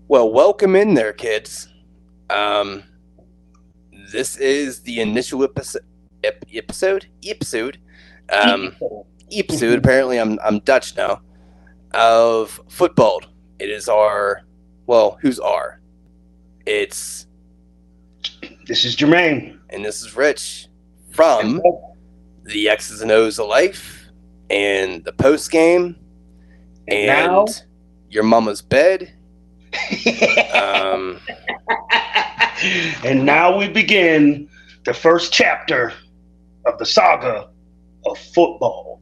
Well, welcome in there, kids. Um, this is the initial episode. Um, episode. Apparently, I'm Dutch now. Of Footbald. It is our. Well, who's our? It's This is Jermaine. and this is Rich And from the X's and O's of life and the post game now, and your mama's bed. Um, and now we begin the first chapter of the saga of football.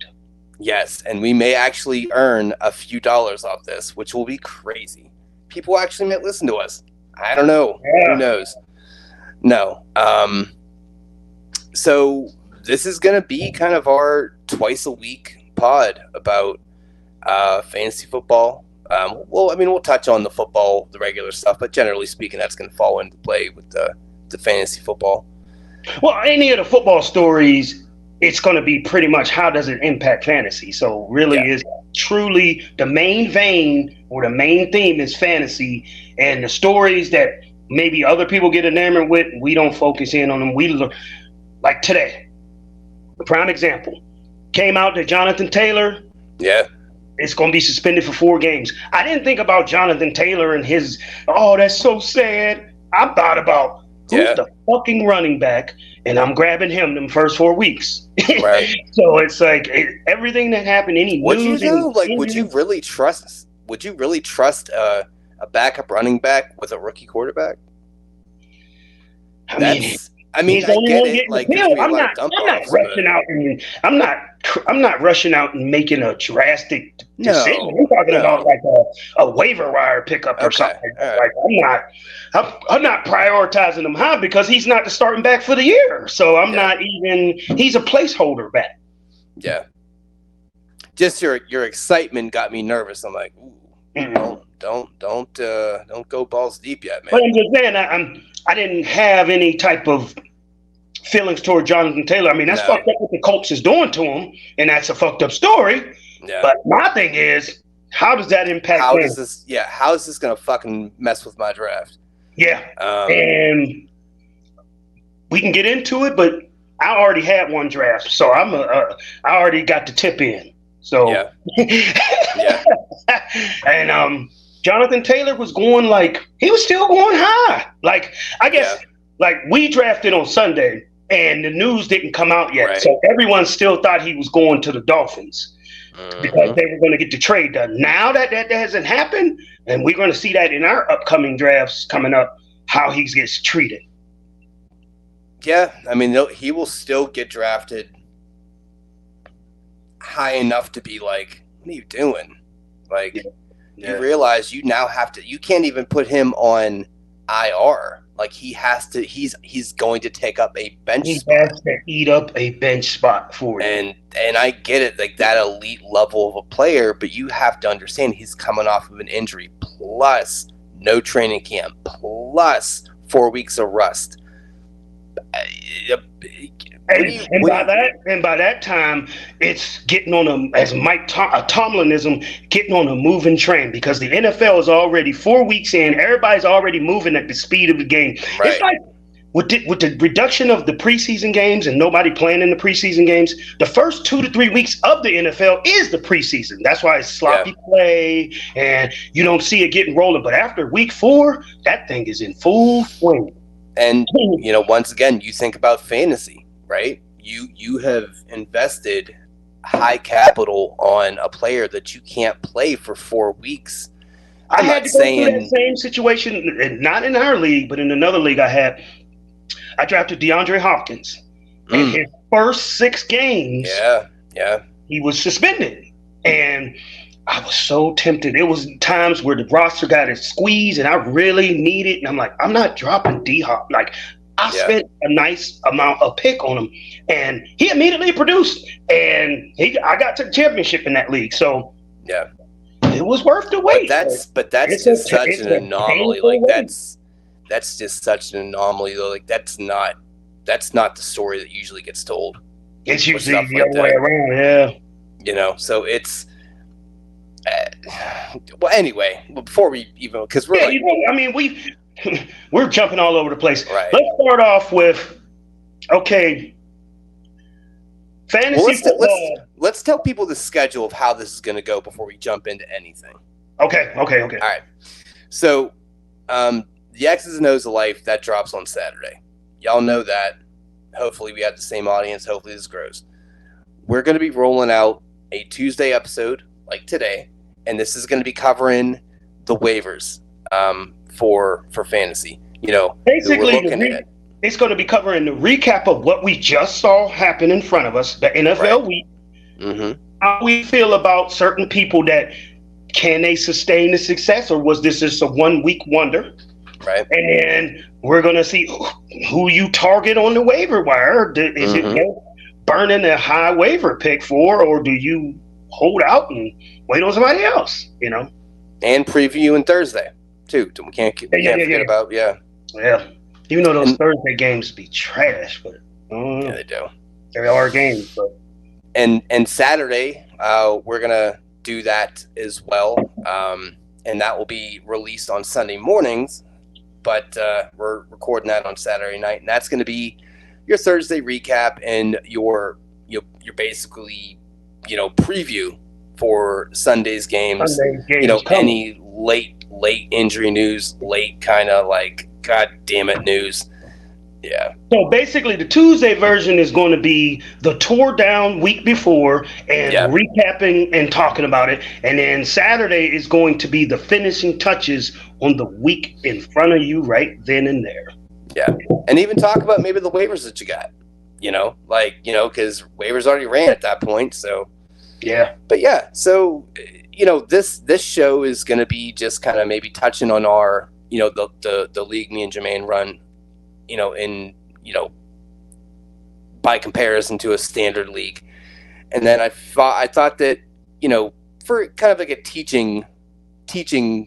Yes, and we may actually earn a few dollars off this, which will be crazy. People actually might listen to us. I don't know. Yeah. Who knows? No. So this is going to be kind of our twice a week pod about fantasy football. We'll touch on the football, the regular stuff, but generally speaking, that's going to fall into play with the fantasy football. Well, any of the football stories, it's going to be pretty much how does it impact fantasy. So really is truly the main vein or the main theme is fantasy, and the stories that maybe other people get enamored with, we don't focus in on them. We look like today, the prime example came out that Jonathan Taylor is going to be suspended for 4 games. I didn't think about Jonathan Taylor and his, oh, that's so sad. I thought about who's the fucking running back, and I'm grabbing him them first 4 weeks. Right. So it's like everything that happened, any Would news. you though? Like, would you really trust a backup running back with a rookie quarterback? I mean, I get it. Like, I'm not rushing out, and I'm not rushing out and making a drastic decision. I'm talking about like a waiver wire pickup or something. Like I'm not prioritizing him high because he's not the starting back for the year. So I'm not even. He's a placeholder back. Yeah. Just your excitement got me nervous. I'm like, ooh, don't go balls deep yet, man. But I'm just saying, I didn't have any type of feelings toward Jonathan Taylor. I mean, that's fucked up what the Colts is doing to him, and that's a fucked up story. Yeah. But my thing is, how does that impact? How is this gonna fucking mess with my draft? Yeah. And we can get into it, but I already had one draft, so I already got the tip in. So yeah. And Jonathan Taylor was going he was still going high. Like, I guess like we drafted on Sunday and the news didn't come out yet. Right. So everyone still thought he was going to the Dolphins because they were going to get the trade done. Now that hasn't happened, and we're going to see that in our upcoming drafts coming up, how he gets treated. Yeah, I mean, he will still get drafted high enough to be like, what are you doing? Like, you realize you now have to, you can't even put him on IR. Like, he's going to take up a bench spot. He has to eat up a bench spot for you. And I get it, like that elite level of a player, but you have to understand he's coming off of an injury, plus no training camp, plus 4 weeks of rust. And by that time, it's getting on as Mike Tomlinism, getting on a moving train, because the NFL is already 4 weeks in. Everybody's already moving at the speed of the game. Right. It's like with the reduction of the preseason games and nobody playing in the preseason games, the first 2 to 3 weeks of the NFL is the preseason. That's why it's sloppy play and you don't see it getting rolling. But after week 4, that thing is in full swing. And, once again, you think about fantasy, right? You have invested high capital on a player that you can't play for 4 weeks. I had to go through that same situation, not in our league, but in another league I drafted DeAndre Hopkins. And his first 6 games, he was suspended. And I was so tempted. It was times where the roster got it squeezed and I really need it. And I'm like, I'm not dropping D-Hop. Like, I spent a nice amount of pick on him. And he immediately produced. And I got to the championship in that league. So, it was worth the wait. But that's just such an anomaly. Like, that's just such an anomaly, though. Like, that's not the story that usually gets told. It's usually the other way around, So Well, anyway, before we even, because we're Yeah, like, I mean, we're jumping all over the place. right. Let's start off with, okay, Well, fantasy football. let's tell people the schedule of how this is going to go before we jump into anything. Okay, okay, okay. All right. So, the X's and O's of life that drops on Saturday. Y'all know that. Hopefully, we have the same audience. Hopefully, this grows. We're going to be rolling out a Tuesday episode like today, and this is going to be covering the waivers for fantasy. You know, who we're Basically, looking at. it's going to be covering the recap of what we just saw happen in front of us, the NFL week. Mm-hmm. How we feel about certain people that can they sustain the success, or was this just a 1 week wonder? Right. And then we're going to see who you target on the waiver wire. Is it burning a high waiver pick for, or do you hold out and wait on somebody else? You know, and previewing Thursday too. We can't forget about yeah. Even though those Thursday games be trash, but yeah, they do. They are games, but and Saturday we're gonna do that as well, and that will be released on Sunday mornings. But we're recording that on Saturday night, and that's going to be your Thursday recap and your basically preview for Sunday's games. Any late injury news, late kind of like god damn it news. Yeah. So basically, the Tuesday version is going to be the tore down week before and recapping and talking about it. And then Saturday is going to be the finishing touches on the week in front of you right then and there. Yeah. And even talk about maybe the waivers that you got, because waivers already ran at that point. So, yeah. But yeah, so, this show is going to be just kind of maybe touching on our, the league me and Jermaine run. By comparison to a standard league. And then I thought that, for kind of like a teaching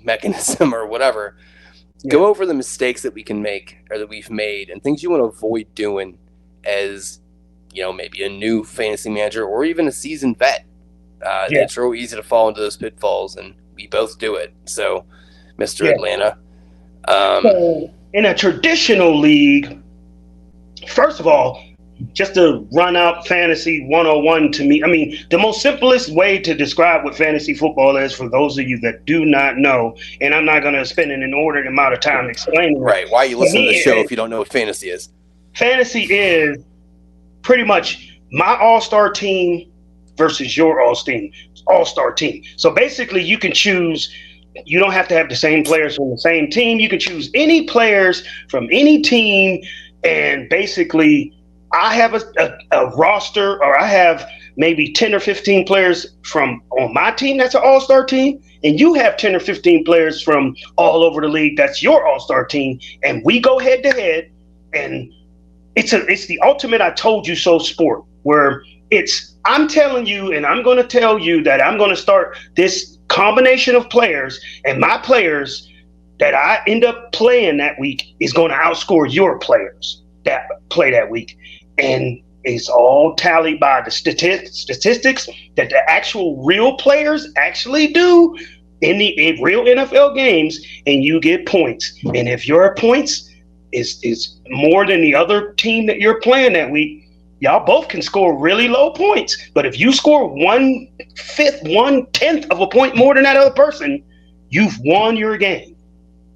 mechanism or whatever, go over the mistakes that we can make or that we've made and things you want to avoid doing as, maybe a new fantasy manager or even a seasoned vet. It's real easy to fall into those pitfalls, and we both do it. So, Mr. Atlanta. So in a traditional league, first of all, just to run out fantasy 101 to me, I mean, the most simplest way to describe what fantasy football is for those of you that do not know, and I'm not going to spend an inordinate amount of time explaining. Right. Why are you listening to the show if you don't know what fantasy is? Fantasy is pretty much my all-star team versus your all-star team. So basically, you can choose. You don't have to have the same players from the same team. You can choose any players from any team, and basically, I have a roster, or I have maybe 10 or 15 players from on my team that's an all-star team, and you have 10 or 15 players from all over the league that's your all-star team, and we go head-to-head, and it's the ultimate I told you so sport, where I'm telling you, and I'm going to tell you that I'm going to start this combination of players, and my players that I end up playing that week is going to outscore your players that play that week. And it's all tallied by the statistics that the actual real players actually do in real NFL games, and you get points. And if your points is more than the other team that you're playing that week, y'all both can score really low points. But if you score 1/10 of a point more than that other person, you've won your game.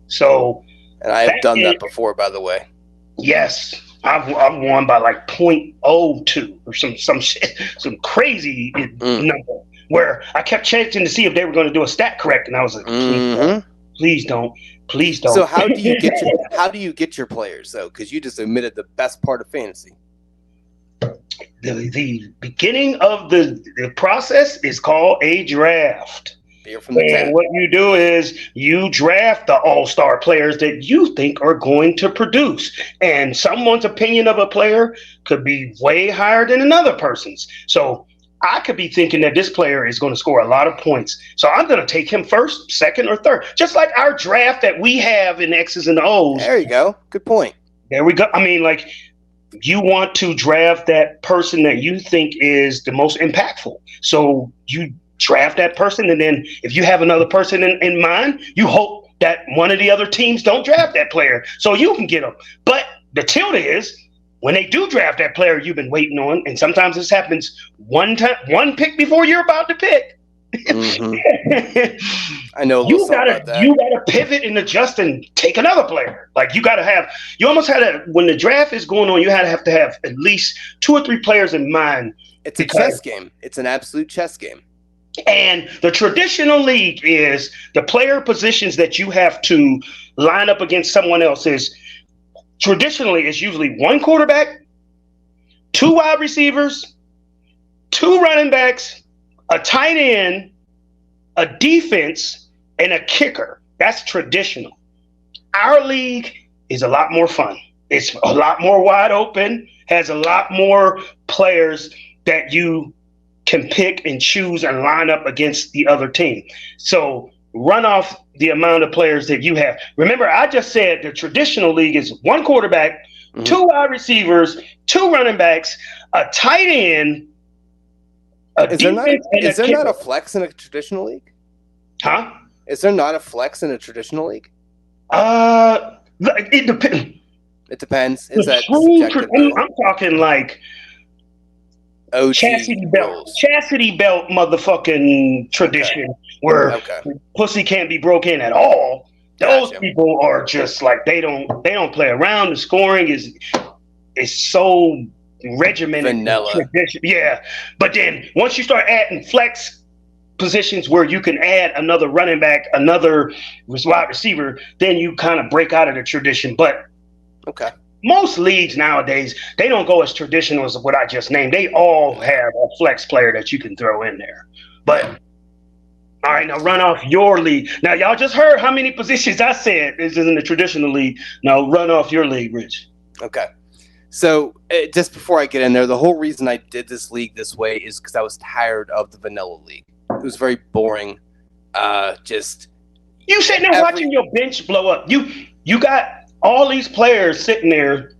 So, and I have done that before, by the way. Yes, I've won by like 0.02 or some shit, some crazy number. Where I kept checking to see if they were going to do a stat correct, and I was like, please don't. So how do you get your players though? Because you just admitted the best part of fantasy. The beginning of the process is called a draft. And what you do is you draft the all-star players that you think are going to produce. And someone's opinion of a player could be way higher than another person's. So I could be thinking that this player is going to score a lot of points. So I'm going to take him first, second, or third. Just like our draft that we have in X's and O's. There you go. Good point. There we go. I mean, like, you want to draft that person that you think is the most impactful. So you draft that person, and then if you have another person in mind, you hope that one of the other teams don't draft that player so you can get them. But the tilt is when they do draft that player you've been waiting on, and sometimes this happens one pick before you're about to pick. I know a little something about that. You gotta pivot and adjust and take another player. Like you almost had to, when the draft is going on, you have to have at least 2 or 3 players in mind. It's a chess game. It's an absolute chess game. And the traditional league is the player positions that you have to line up against someone else is traditionally it's usually 1 quarterback, 2 wide receivers, 2 running backs, a tight end, a defense, and a kicker. That's traditional. Our league is a lot more fun. It's a lot more wide open, has a lot more players that you can pick and choose and line up against the other team. So run off the amount of players that you have. Remember, I just said the traditional league is 1 quarterback, 2 wide receivers, 2 running backs, a tight end, is there not a flex in a traditional league? Huh? Is there not a flex in a traditional league? It depends. It depends. Is that subjective? I'm talking like OG chastity rules. belt motherfucking tradition where pussy can't be broken at all. Those people are just like they don't play around. The scoring is so regimented, vanilla. Yeah, but then once you start adding flex positions where you can add another running back, another wide receiver, then you kind of break out of the tradition. But most leagues nowadays, they don't go as traditional as what I just named. They all have a flex player that you can throw in there. But all right, now run off your league. Now y'all just heard how many positions I said is in the traditional league. Now run off your league, Rich. Okay. So just before I get in there, the whole reason I did this league this way is because I was tired of the vanilla league. It was very boring. You sitting there watching your bench blow up. You got all these players sitting there,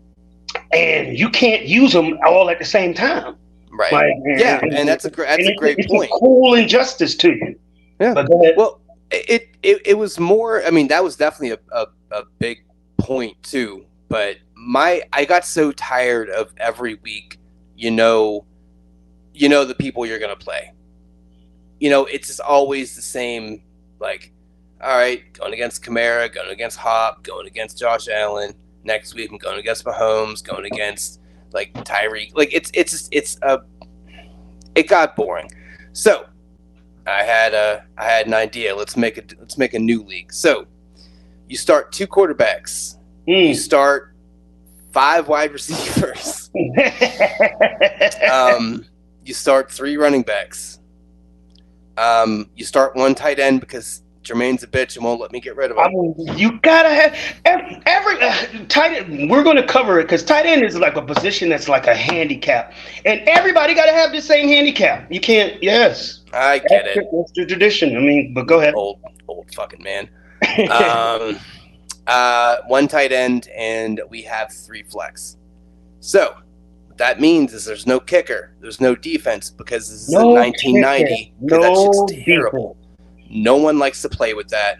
and you can't use them all at the same time. Right. And that's a great point. It's a cool injustice to you. Yeah. Well, it was more. I mean, that was definitely a big point too. But I got so tired of every week, you know the people you're going to play. It's just always the same, like, all right, going against Kamara, going against Hop, going against Josh Allen. Next week, I'm going against Mahomes, going against, like, Tyreek. Like, it got boring. So I had an idea. Let's make a new league. So you start 2 quarterbacks. You start 5 wide receivers. You start 3 running backs. You start 1 tight end because Jermaine's a bitch and won't let me get rid of him. You gotta have every tight end. We're gonna cover it because tight end is like a position that's like a handicap, and everybody gotta have the same handicap. You can't. Yes, I get it. That's the tradition. I mean, but go ahead. Old fucking man. 1 tight end, and we have 3 flex. So what that means is there's no kicker, there's no defense because this is a 1990. Because that shit's terrible. No one likes to play with that.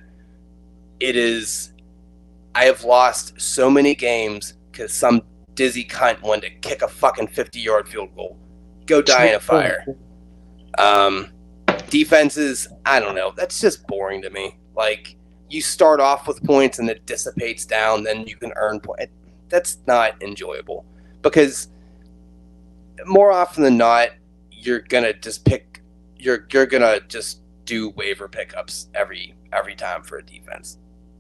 I have lost so many games because some dizzy cunt wanted to kick a fucking 50-yard field goal. Go die in a fire. Defenses, I don't know. That's just boring to me. Like, you start off with points and it dissipates down, then you can earn points. That's not enjoyable because more often than not, you're gonna just do waiver pickups every time for a defense,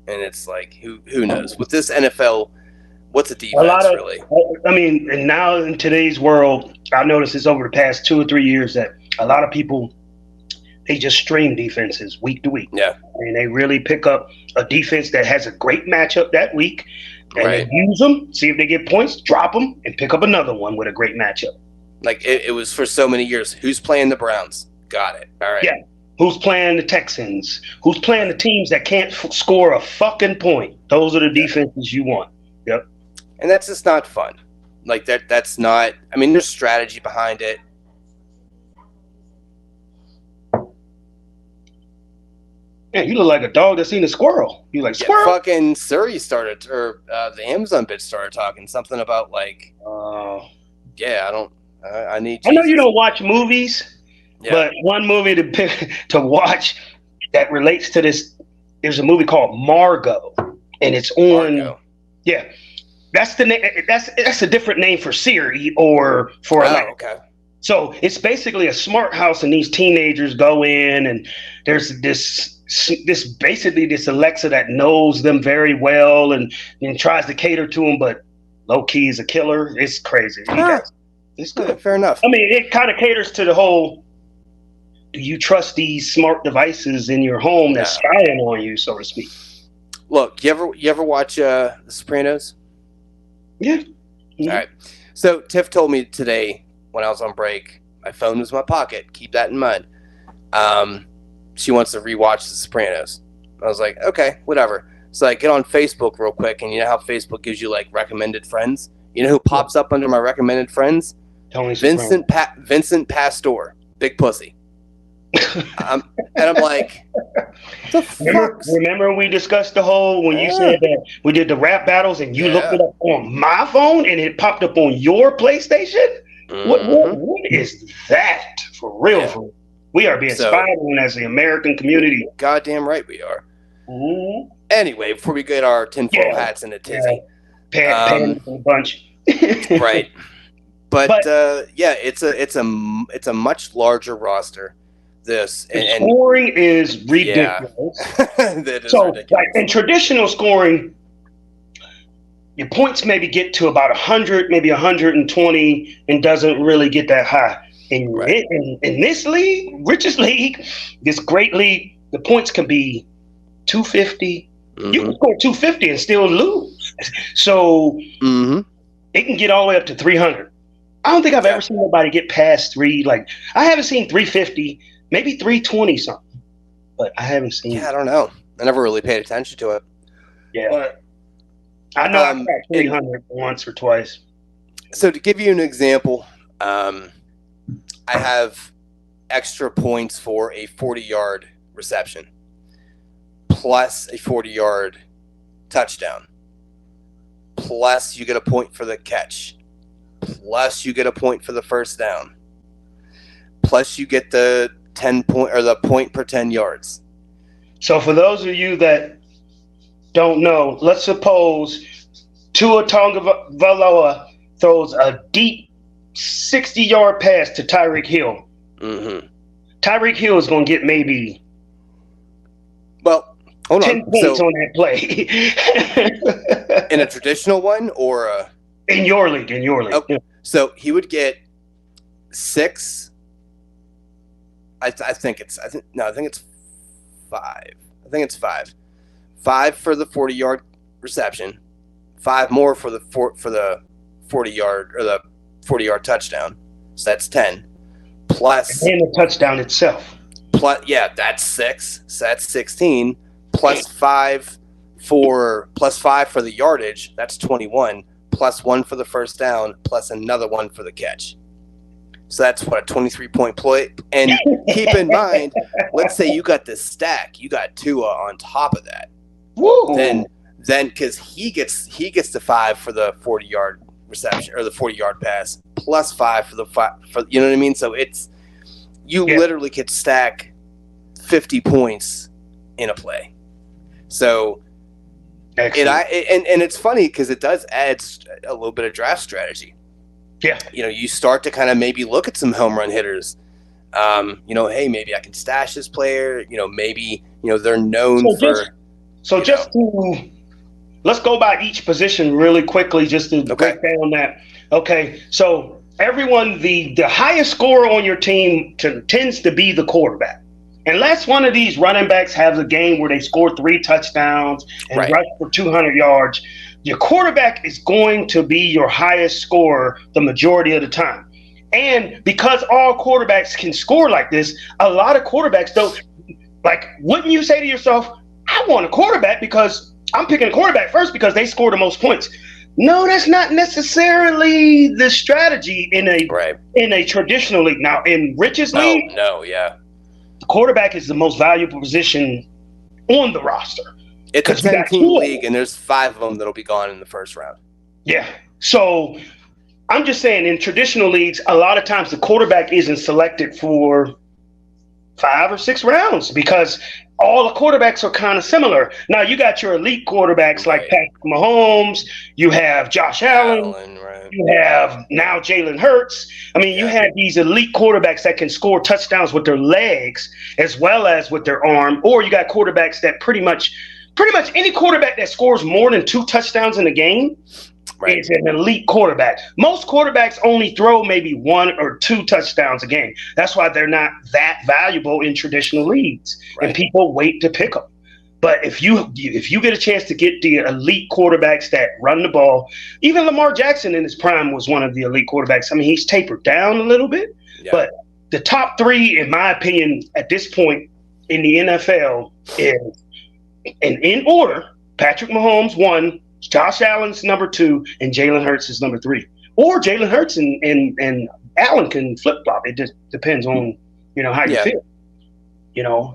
and it's like who knows with this NFL, what's a defense really? I mean, and now in today's world, I've noticed this over the past 2 or 3 years that a lot of people, they just stream defenses week to week. Yeah. And they really pick up a defense that has a great matchup that week and they use them, see if they get points, drop them, and pick up another one with a great matchup. Like it was for so many years. Who's playing the Browns? Got it. All right. Yeah. Who's playing the Texans? Who's playing the teams that can't score a fucking point? Those are the defenses you want. Yep. And that's just not fun. Like that's not, I mean, there's strategy behind it. Man, you look like a dog that's seen a squirrel. You like Yeah, squirrel? fucking Surrey started, or the Amazon bitch started talking something about like, yeah, I need I know you Jesus. don't watch movies, Yeah, but one movie to pick, to watch that relates to this. There's a movie called Margot, and it's on. Margot. Yeah, that's the name. That's a different name for Siri or for Oh, Alexa. okay. So it's basically a smart house, and these teenagers go in, and there's this basically this Alexa that knows them very well and tries to cater to them, but low key is a killer. It's crazy. Huh. It's good. Fair enough. I mean, it kind of caters to the whole. Do you trust these smart devices in your home that's spying on you, so to speak? Look, you ever watch The Sopranos? Yeah. All right. So Tiff told me today when I was on break, my phone was in my pocket. Keep that in mind. She wants to rewatch The Sopranos. I was like, okay, whatever. So I get on Facebook real quick, and you know how Facebook gives you like recommended friends? You know who pops up under my recommended friends? Tony Vincent Pastor, big pussy. And I'm like, the fuck? Remember we discussed the whole when you said that we did the rap battles and you looked it up on my phone and it popped up on your PlayStation? Mm-hmm. What is that for real? Yeah. For real? We are being spied on as the American community. Goddamn right we are. Mm-hmm. Anyway, before we get our tinfoil hats in a tizzy, pan a bunch, right? But it's a much larger roster. The scoring is ridiculous. That is so, ridiculous. like in traditional scoring, your points maybe get to about 100, maybe 120, and doesn't really get that high. In this league, richest league, this great league, the points can be 250. Mm-hmm. You can score 250 and still lose. So it can get all the way up to 300. I don't think I've ever seen nobody get past three. Like I haven't seen 350. Maybe 320 something, but I haven't seen. Yeah, I don't know. I never really paid attention to it. Yeah, but I know I cracked 300 once or twice. So to give you an example, I have extra points for a 40-yard reception, plus a 40-yard touchdown, plus you get a point for the catch, plus you get a point for the first down, plus you get the 10 point or the point per 10 yards. So for those of you that don't know, let's suppose Tua Tagovailoa throws a deep 60-yard pass to Tyreek Hill. Mm-hmm. Tyreek Hill is going to get maybe 10 points on that play. In a traditional one or in your league? Okay. Yeah. So he would get 6. I think it's 5. I think it's 5. 5 for the 40-yard reception, 5 more for the 40-yard or the 40-yard touchdown. So that's 10. Plus and the touchdown itself. Plus that's 6. So that's 16. Plus 5 for the yardage. That's 21. Plus 1 for the first down. Plus another 1 for the catch. So that's what, a 23-point play. And keep in mind, let's say you got this stack, you got Tua on top of that. Woo. Then because he gets the 5 for the 40-yard reception or the 40-yard pass, plus 5 for the 5 for, you know what I mean? So it's literally could stack 50 points in a play. So and it's funny because it does add a little bit of draft strategy. Yeah. You start to kind of maybe look at some home run hitters. Hey, maybe I can stash this player. Maybe, they're known let's go by each position really quickly just to break down that. Okay. So everyone, the highest scorer on your team tends to be the quarterback. Unless one of these running backs has a game where they score 3 touchdowns and rush for 200 yards, your quarterback is going to be your highest scorer the majority of the time. And because all quarterbacks can score like this, a lot of quarterbacks don't. Like, wouldn't you say to yourself, I want a quarterback because I'm picking a quarterback first because they score the most points? No, that's not necessarily the strategy in a traditional league. Now, in Rich's league, the quarterback quarterback is the most valuable position on the roster. It's a Because you got 10-team two of league, and there's 5 of them that'll be gone in the first round. Yeah. So I'm just saying, in traditional leagues, a lot of times the quarterback isn't selected for 5 or 6 rounds because all the quarterbacks are kind of similar. Now you got your elite quarterbacks like Right. Patrick Mahomes, you have Josh Allen, Right. you have now Jalen Hurts. I mean, you have these elite quarterbacks that can score touchdowns with their legs as well as with their arm, or you got quarterbacks that pretty much any quarterback that scores more than 2 touchdowns in a game is an elite quarterback. Most quarterbacks only throw maybe 1 or 2 touchdowns a game. That's why they're not that valuable in traditional leagues, and people wait to pick them. But if you get a chance to get the elite quarterbacks that run the ball, even Lamar Jackson in his prime was one of the elite quarterbacks. I mean, he's tapered down a little bit, but the top 3, in my opinion, at this point in the NFL is, and in order, Patrick Mahomes 1, Josh Allen's number 2, and Jalen Hurts is number 3. Or Jalen Hurts and Allen can flip-flop. It just depends on, how you feel.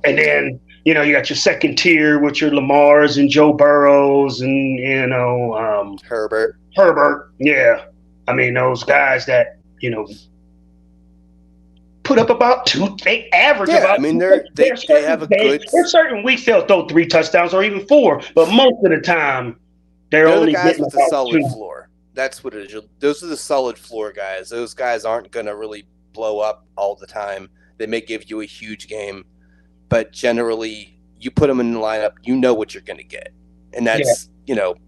And then, you got your second tier with your Lamars and Joe Burrows and, Herbert. Yeah. I mean, those guys that, put up about 2, they average about. I mean, they have a good. There's certain weeks they'll throw 3 touchdowns or even 4, but most of the time they're only the guys getting with a solid 2. floor. That's what it is. Those are the solid floor guys. Those guys aren't going to really blow up all the time. They may give you a huge game, but generally, you put them in the lineup, you know what you're going to get, and that's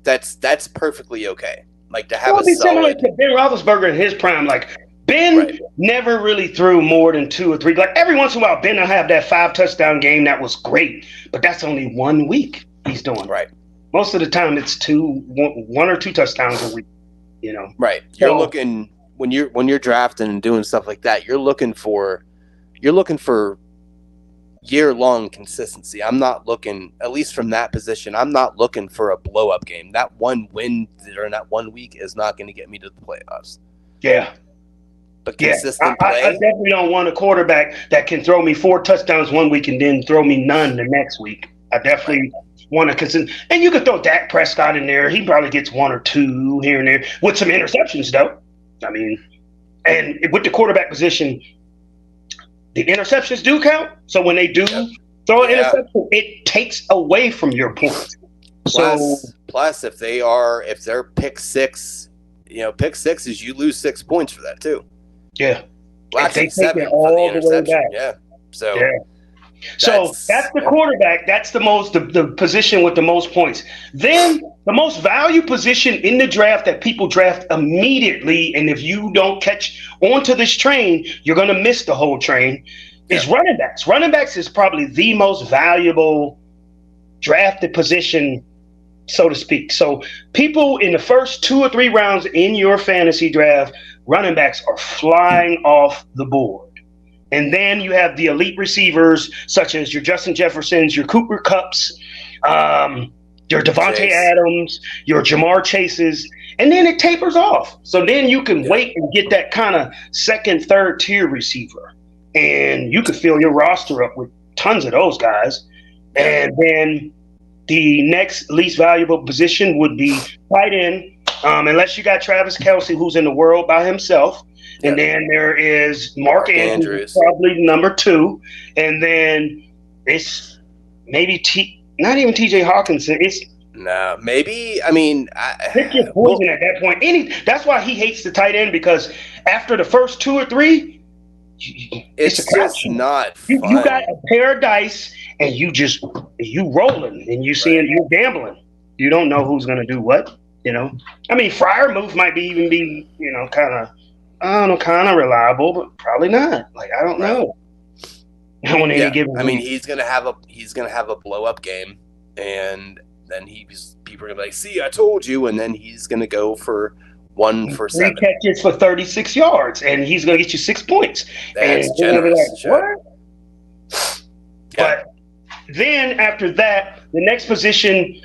that's perfectly okay. Like to have a solid. Similar to Ben Roethlisberger in his prime, like. Ben never really threw more than 2 or 3. Like every once in a while, Ben will have that 5 touchdown game that was great, but that's only 1 week he's doing. Right. Most of the time, it's 1 or 2 touchdowns a week. Right. You're looking when you're drafting and doing stuff like that. You're looking for year-long consistency. I'm not looking, at least from that position, I'm not looking for a blow-up game. That one win during that 1 week is not going to get me to the playoffs. Yeah. But consistent play. I definitely don't want a quarterback that can throw me 4 touchdowns 1 week and then throw me none the next week. I definitely want to consider. And you could throw Dak Prescott in there. He probably gets 1 or 2 here and there with some interceptions, though. I mean, and with the quarterback position, the interceptions do count. So when they do throw an interception, it takes away from your points. Plus, if they're pick 6, pick 6 is you lose 6 points for that too. Yeah. Well, actually, 7 for the interception. Yeah. So that's the quarterback. That's the position with the most points. Then the most value position in the draft that people draft immediately, and if you don't catch onto this train, you're going to miss the whole train, is running backs. Running backs is probably the most valuable drafted position, so to speak. So people in the first 2 or 3 rounds in your fantasy draft, running backs are flying off the board. And then you have the elite receivers, such as your Justin Jeffersons, your Cooper Kupps, your Devontae Adams, your Jamar Chases, and then it tapers off. So then you can wait and get that kind of second, third tier receiver. And you could fill your roster up with tons of those guys. And then the next least valuable position would be tight end, unless you got Travis Kelce, who's in the world by himself. And then there is Mark Andrews, probably number 2. And then it's maybe not even TJ Hawkinson. It's maybe. I mean, pick your poison at that point. That's why he hates the tight end, because after the first 2 or 3, it's just not fun. You got a pair of dice, and you rolling, and you're gambling. You don't know who's going to do what. I mean, Freiermuth might even be kind of reliable, but probably not. Like, I don't know. I mean, he's gonna have a blow up game, and then people are gonna be like, "See, I told you," and then he's gonna go for 1 for 7. 3 catches for 36 yards, and he's gonna get you 6 points. That's generous. Like, what? But then after that, the next position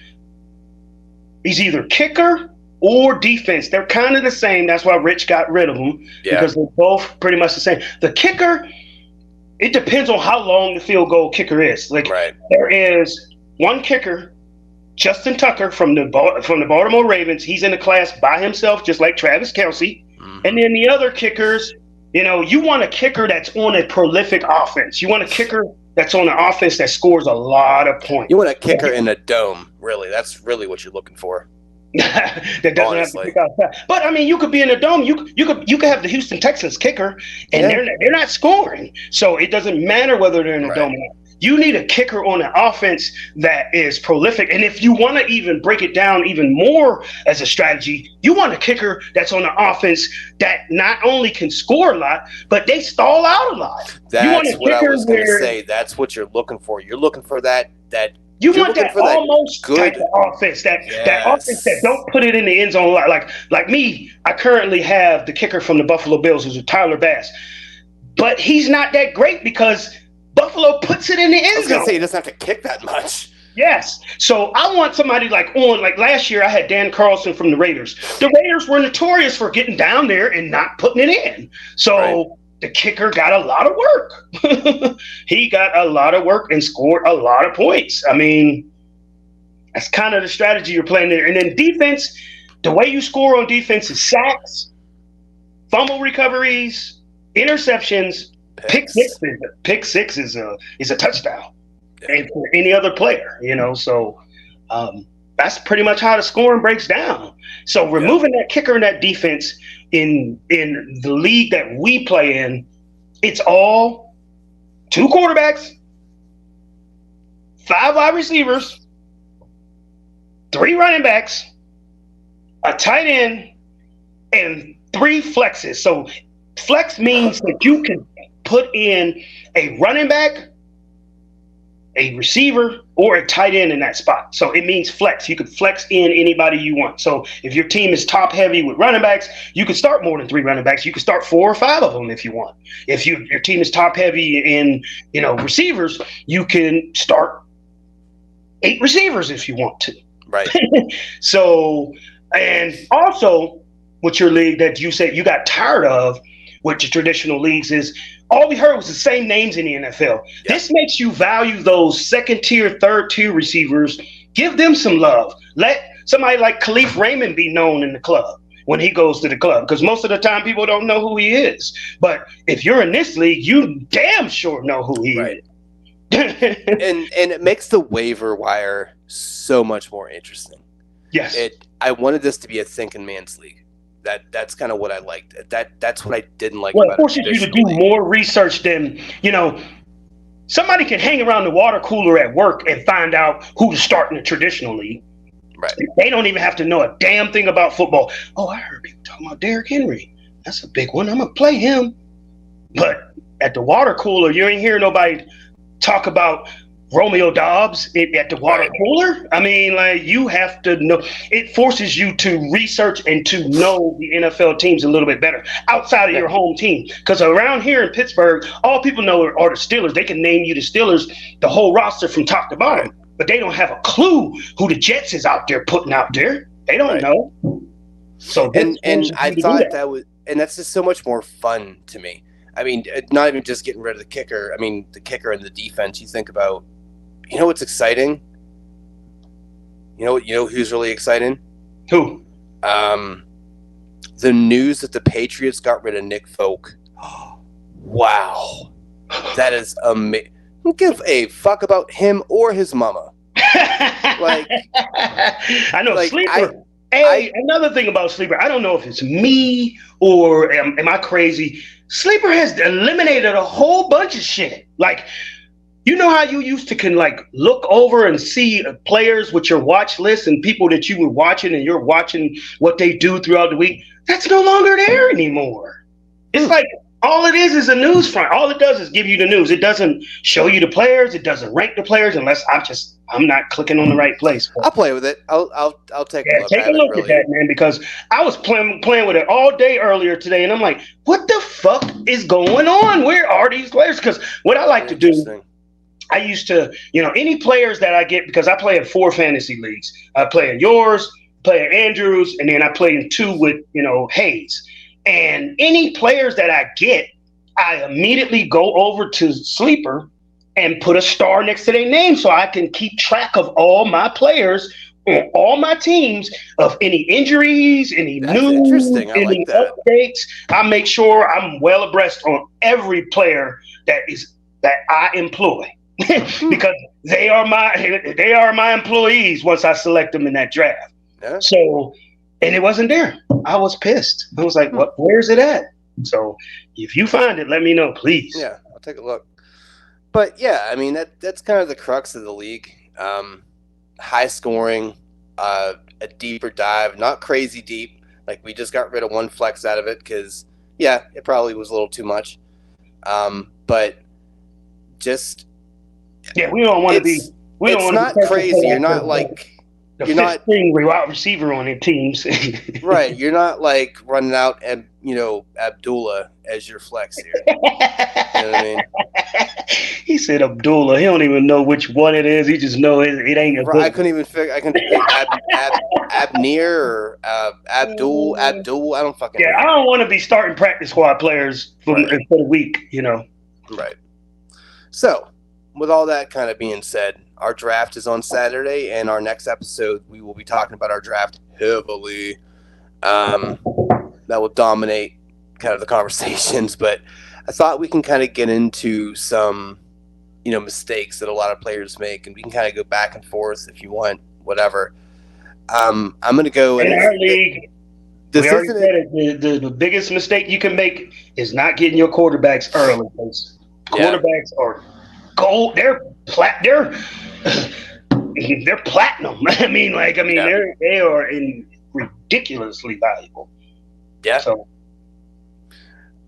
is either kicker or defense. They're kind of the same. That's why Rich got rid of them, because they're both pretty much the same. The kicker, it depends on how long the field goal kicker is. Like there is one kicker, Justin Tucker from the Baltimore Ravens. He's in the class by himself, just like Travis Kelce. Mhm. And then the other kickers, you want a kicker that's on a prolific offense. You want a kicker that's on an offense that scores a lot of points. You want a kicker in a dome, really. That's really what you're looking for. That doesn't Honestly. have to kick outside. But I mean, you could be in a dome. You could have the Houston Texans kicker, and they're not scoring. So it doesn't matter whether they're in a dome or not. You need a kicker on an offense that is prolific. And if you want to even break it down even more as a strategy, you want a kicker that's on an offense that not only can score a lot, but they stall out a lot. That's what I was going to say. That's what you're looking for. You're looking for that. You want that almost type of offense, that offense that don't put it in the end zone a lot. Like me, I currently have the kicker from the Buffalo Bills, who's Tyler Bass. But he's not that great because Buffalo puts it in the end zone. I was going to say he doesn't have to kick that much. Yes. So I want somebody like last year I had Dan Carlson from the Raiders. The Raiders were notorious for getting down there and not putting it in. So the kicker got a lot of work. He got a lot of work and scored a lot of points. I mean, that's kind of the strategy you're playing there. And then defense, the way you score on defense is sacks, fumble recoveries, interceptions. Pick six is a touchdown, and for any other player, So that's pretty much how the scoring breaks down. So removing that kicker and that defense in the league that we play in, it's all 2 quarterbacks, 5 wide receivers, 3 running backs, a tight end, and 3 flexes. So flex means that you can put in a running back, a receiver, or a tight end in that spot. So it means flex. You can flex in anybody you want. So if your team is top heavy with running backs, you can start more than 3 running backs. You can start 4 or 5 of them if you want. If your team is top heavy in receivers, you can start 8 receivers if you want to. Right. So, and also with your league that you said you got tired of with the traditional leagues is all we heard was the same names in the NFL. Yep. This makes you value those second-tier, third-tier receivers. Give them some love. Let somebody like Khalif Raymond be known in the club when he goes to the club, because most of the time people don't know who he is. But if you're in this league, you damn sure know who he is. and it makes the waiver wire so much more interesting. Yes. I wanted this to be a thinking man's league. That's kind of what I liked. That's what I didn't like. Well, about it forces you to do more research than somebody can hang around the water cooler at work and find out who to start in the traditional league. Right. They don't even have to know a damn thing about football. Oh, I heard people talking about Derrick Henry. That's a big one. I'm gonna play him. But at the water cooler, you ain't hear nobody talk about Romeo Dobbs at the water cooler. I mean, you have to know. It forces you to research and to know the NFL teams a little bit better outside of your home team. Because around here in Pittsburgh, all people know are the Steelers. They can name you the Steelers, the whole roster from top to bottom. But they don't have a clue who the Jets is out there putting out there. They don't know. So and I thought that was, and that's just so much more fun to me. I mean, not even just getting rid of the kicker. I mean, the kicker and the defense. You think about. You know what's exciting? You know who's really exciting? Who? The news that the Patriots got rid of Nick Folk. Wow. That is amazing. Don't give a fuck about him or his mama. I know, Sleeper. Another thing about Sleeper, I don't know if it's me or am I crazy. Sleeper has eliminated a whole bunch of shit. You know how you used to can look over and see players with your watch list and people that you were watching and you're watching what they do throughout the week? That's no longer there anymore. It's all it is a news front. All it does is give you the news. It doesn't show you the players. It doesn't rank the players unless I'm not clicking on the right place. I'll play with it. I'll take a look. Take a look at that, man, because I was playing with it all day earlier today, and I'm like, what the fuck is going on? Where are these players? Because what I like to do. I used to, any players that I get, because I play in 4 fantasy leagues. I play in yours, play in Andrews, and then I play in 2 with, Hayes. And any players that I get, I immediately go over to Sleeper and put a star next to their name so I can keep track of all my players on all my teams of any injuries, any That's news, interesting. I like any that. updates. I make sure I'm well abreast on every player that I employ because they are my employees once I select them in that draft. Yeah. So, and it wasn't there. I was pissed. I was like, "What? Where's it at?" So, if you find it, let me know, please. Yeah, I'll take a look. But yeah, I mean that's kind of the crux of the league. High scoring, a deeper dive, not crazy deep. Like we just got rid of one flex out of it because yeah, it probably was a little too much. But just Yeah, we don't want to be. We don't it's want to not be crazy. You're not like the you're fifth not string wide receiver on their teams. right. You're not like running out and Abdullah as your flex here. You know what I mean? He said Abdullah. He don't even know which one it is. He just know it ain't a good. I couldn't even figure. I can Abnir or Abdul. I don't fucking. Yeah, know. I don't want to be starting practice squad players for the week. Right. So, with all that kind of being said, our draft is on Saturday, and our next episode we will be talking about our draft heavily. That will dominate kind of the conversations, but I thought we can kind of get into some mistakes that a lot of players make, and we can kind of go back and forth if you want, whatever. I'm going to go in our league. We already said it. The biggest mistake you can make is not getting your quarterbacks early. Quarterbacks are gold. They're they're platinum. They are ridiculously valuable. Yeah. So,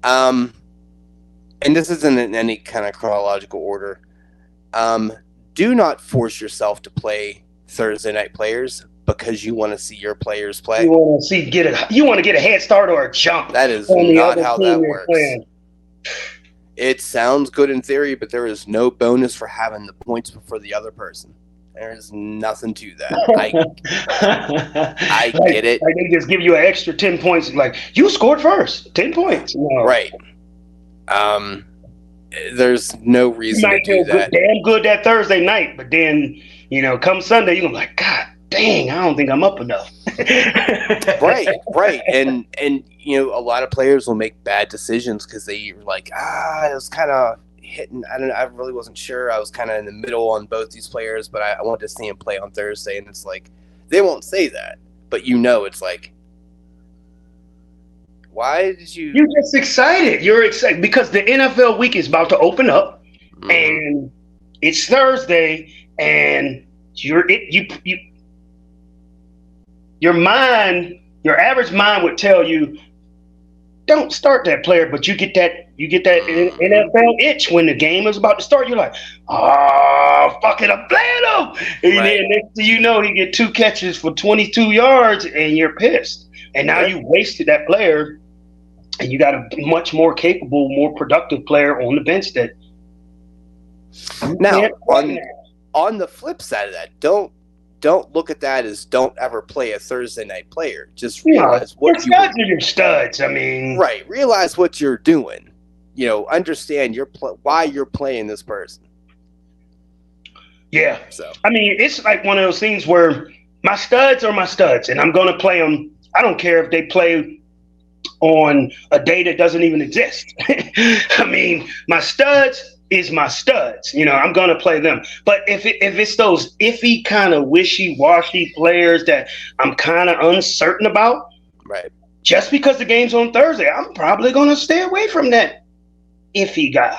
and this isn't in any kind of chronological order. Do not force yourself to play Thursday night players because you want to see your players play. You want to get a head start or a jump. That is not how that works. Playing. It sounds good in theory, but there is no bonus for having the points before the other person. There's nothing to that. I get it. Like they just give you an extra 10 points. Like, you scored first. 10 points. No. Right. There's no reason to do that. Damn good that Thursday night, but then, come Sunday, you're going to be like, God dang, I don't think I'm up enough. Right. And a lot of players will make bad decisions because they were like, it was kind of hitting. I really wasn't sure. I was kind of in the middle on both these players, but I wanted to see him play on Thursday. And it's like, they won't say that, but it's like, why did you? You're just excited. You're excited because the NFL week is about to open up, and it's Thursday, and your average mind would tell you, don't start that player, but you get that NFL itch when the game is about to start. You're like, oh, fuck it, I'm playing him. And then next thing you know, he get 2 catches for 22 yards, and you're pissed. And now you wasted that player, and you got a much more capable, more productive player on the bench that. Now, on the flip side of that, don't look at that as don't ever play a Thursday night player. Just realize what studs are your studs. I mean, right. Realize what you're doing. Understand why you're playing this person. Yeah. So I mean, it's like one of those things where my studs are my studs, and I'm going to play them. I don't care if they play on a day that doesn't even exist. I mean, my studs is my studs. I'm going to play them. But if it's those iffy kind of wishy-washy players that I'm kind of uncertain about, right? Just because the game's on Thursday, I'm probably going to stay away from that iffy guy.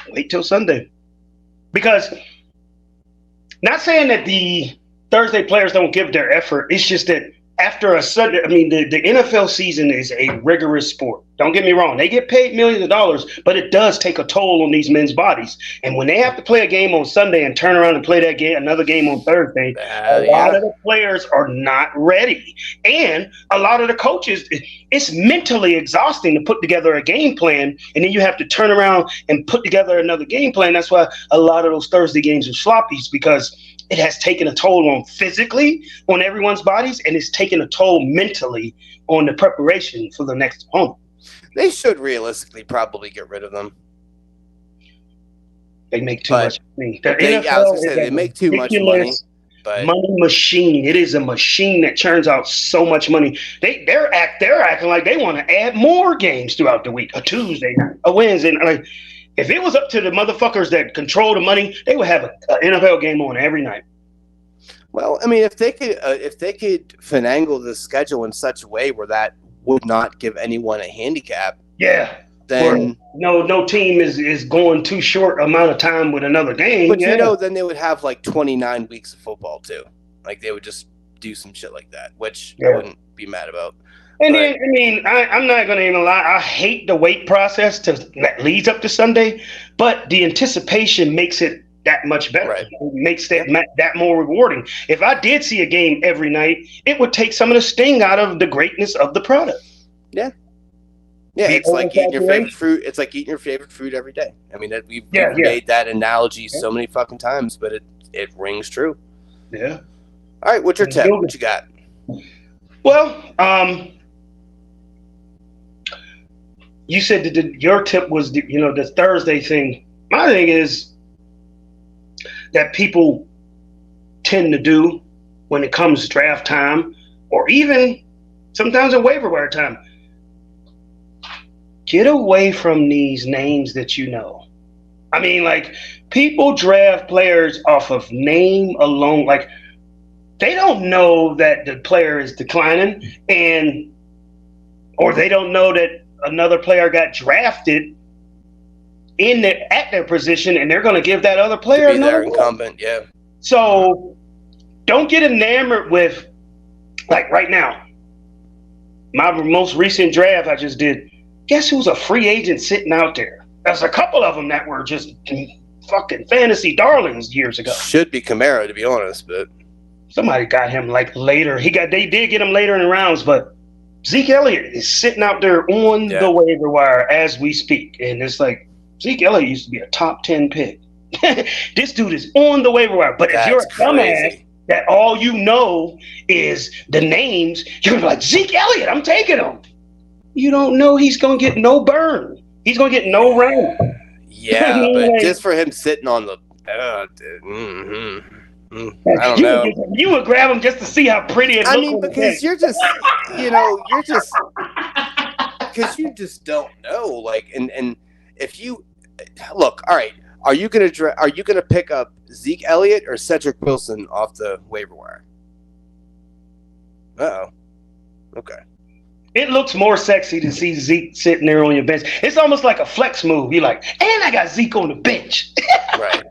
Wait till Sunday. Because not saying that the Thursday players don't give their effort. It's just that after a Sunday, I mean, the NFL season is a rigorous sport. Don't get me wrong. They get paid millions of dollars, but it does take a toll on these men's bodies. And when they have to play a game on Sunday and turn around and play another game on Thursday, a lot of the players are not ready. And a lot of the coaches, it's mentally exhausting to put together a game plan, and then you have to turn around and put together another game plan. That's why a lot of those Thursday games are sloppy, because it has taken a toll on physically on everyone's bodies, and it's taken a toll mentally on the preparation for the next opponent. They should realistically probably get rid of them. They make too But much money. The I was gonna NFL is say they a make too much money, ridiculous but money machine. It is a machine that churns out so much money. They're acting like they want to add more games throughout the week. A Tuesday night, a Wednesday night. Like, if it was up to the motherfuckers that control the money, they would have an NFL game on every night. well, I mean, if they could finagle the schedule in such a way where that would not give anyone a handicap, Yeah. Where then no team is going too short amount of time with another game. but Yeah. then they would have like 29 weeks of football too. Like they would just do some shit like that, which I wouldn't be mad about. And But then, I mean, I'm not going to even lie. I hate the wait process that leads up to Sunday, but the anticipation makes it that much better. Right. It makes that more rewarding. If I did see a game every night, it would take some of the sting out of the greatness of the product. Yeah. Yeah, it's like eating your favorite fruit. It's like eating your favorite fruit every day. I mean, we've made that analogy so many fucking times, but it rings true. Yeah. All right, what's your tip? What you got? Well, you said that your tip was the Thursday thing. My thing is that people tend to do when it comes draft time, or even sometimes in waiver wire time. Get away from these names that you know. I mean, like, people draft players off of name alone. Like, they don't know that the player is declining, or they don't know that another player got drafted at their position, and they're going to give that other player to be their incumbent. Yeah. So don't get enamored with, like, right now. My most recent draft I just did. Guess who's a free agent sitting out there? There's a couple of them that were just fucking fantasy darlings years ago. Should be Kamara, to be honest, but somebody got him like later. They did get him later in the rounds, but Zeke Elliott is sitting out there on the waiver wire as we speak, and it's like Zeke Elliott used to be a top 10 pick. This dude is on the waiver wire, but if you're a dumbass that all you know is the names, you're gonna be like, Zeke Elliott, I'm taking him. You don't know he's gonna get no burn. He's gonna get no round. Yeah, I mean, but like, just for him sitting on the, I don't know. You would grab him just to see how pretty it looks. I mean, because you're just, because you just don't know. Like, and if you look, all right, are you gonna pick up Zeke Elliott or Cedric Wilson off the waiver wire? Uh-oh. Okay. It looks more sexy to see Zeke sitting there on your bench. It's almost like a flex move. You're like, and I got Zeke on the bench. Right.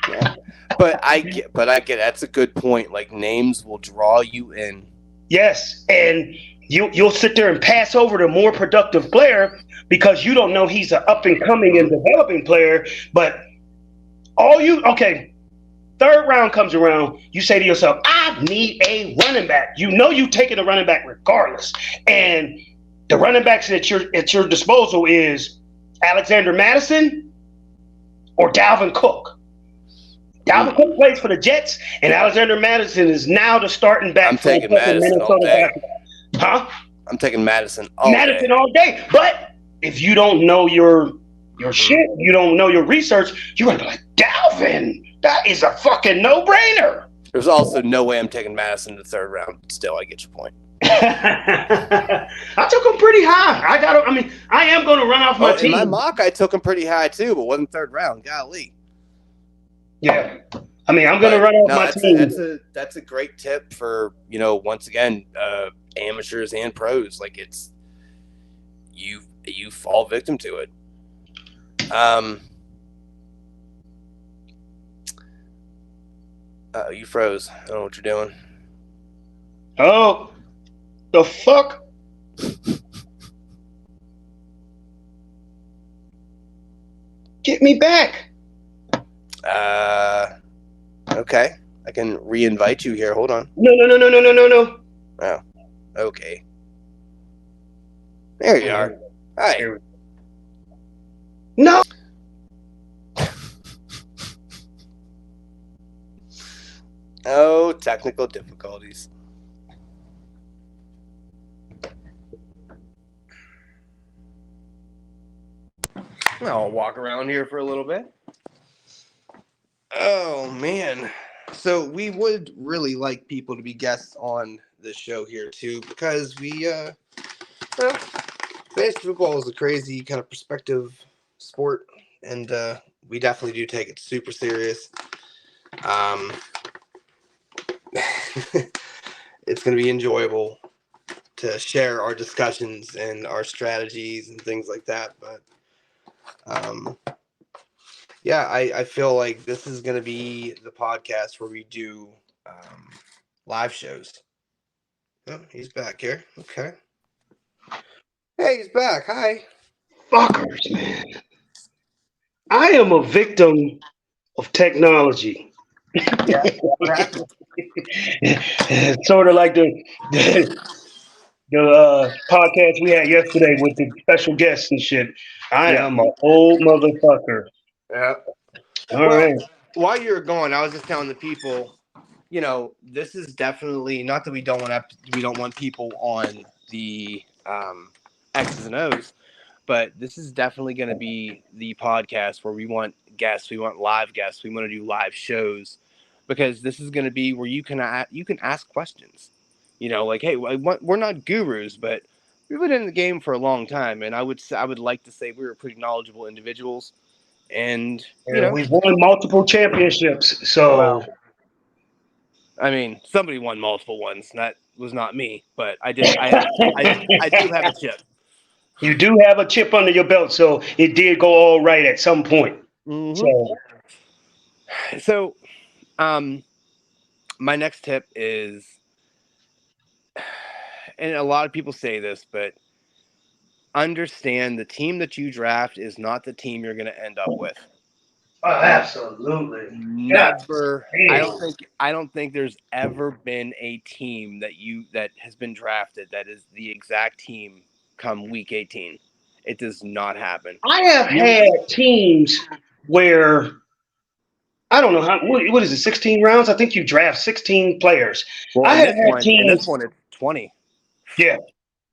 Yeah. But I get that's a good point. Like, names will draw you in. Yes, and you'll sit there and pass over the more productive player because you don't know he's an up and coming and developing player. But third round comes around, you say to yourself, I need a running back. You know you're taking a running back regardless. And the running backs at your disposal is Alexander Madison or Dalvin Cook. Dalvin Cook plays for the Jets, and Alexander Madison is now the starting back. I'm taking Madison all day. Huh? I'm taking Madison all day. But if you don't know your shit, you don't know your research, you're going to be like, Dalvin, that is a fucking no-brainer. There's also no way I'm taking Madison in the third round. Still, I get your point. I took him pretty high. I am going to run off my team. In my mock, I took him pretty high too, but wasn't third round. Golly. Yeah. I'm going to run off my team. That's a great tip for, once again, amateurs and pros. Like, it's you fall victim to it. You froze. I don't know what you're doing. Oh, the fuck? Get me back. Okay. I can re-invite you here. Hold on. No. Oh, okay. There you are. Hi. No. Oh, technical difficulties. I'll walk around here for a little bit. Oh man. So we would really like people to be guests on this show here too, because well, fantasy football is a crazy kind of perspective sport, and we definitely do take it super serious. Um, it's going to be enjoyable to share our discussions and our strategies and things like that. But um, yeah, I feel like this is going to be the podcast where we do live shows. Oh, he's back here. Okay. Hey, he's back. Hi. Fuckers, man. I am a victim of technology. Yeah. What happened? Sort of like the podcast we had yesterday with the special guests and shit. I Yeah. am an old motherfucker. Yeah. All Well, right. while you were gone, I was just telling the people, this is definitely not that we don't want people on the X's and O's, but this is definitely going to be the podcast where we want guests, we want live guests, we want to do live shows, because this is going to be where you can ask questions. Like, hey, we're not gurus, but we've been in the game for a long time, and I would like to say we were pretty knowledgeable individuals, and And we've won multiple championships. So well, I mean, somebody won multiple ones. That was not me, but I did. I do have a chip. you do have a chip under your belt. So it did go all right at some point. Mm-hmm. So So, my next tip is, and a lot of people say this, but understand the team that you draft is not the team you're going to end up with. absolutely. Never. Yeah. I don't think there's ever been a team that has been drafted that is the exact team come week 18. It does not happen. I have had teams where I don't know what is it, 16 rounds? I think you draft 16 players. Well, I in have this had one, teams, it's 20. yeah.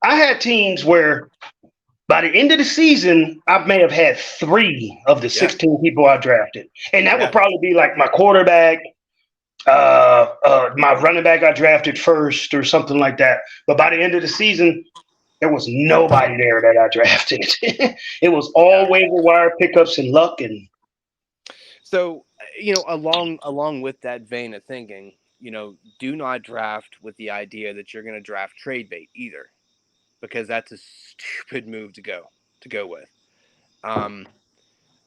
I had teams where by the end of the season, I may have had 3 of the 16 people I drafted. And that would probably be like my quarterback, my running back I drafted first or something like that. But by the end of the season, there was nobody there that I drafted. It was all waiver wire pickups and luck. And so, along with that vein of thinking, do not draft with the idea that you're going to draft trade bait either, because that's a stupid move to go with.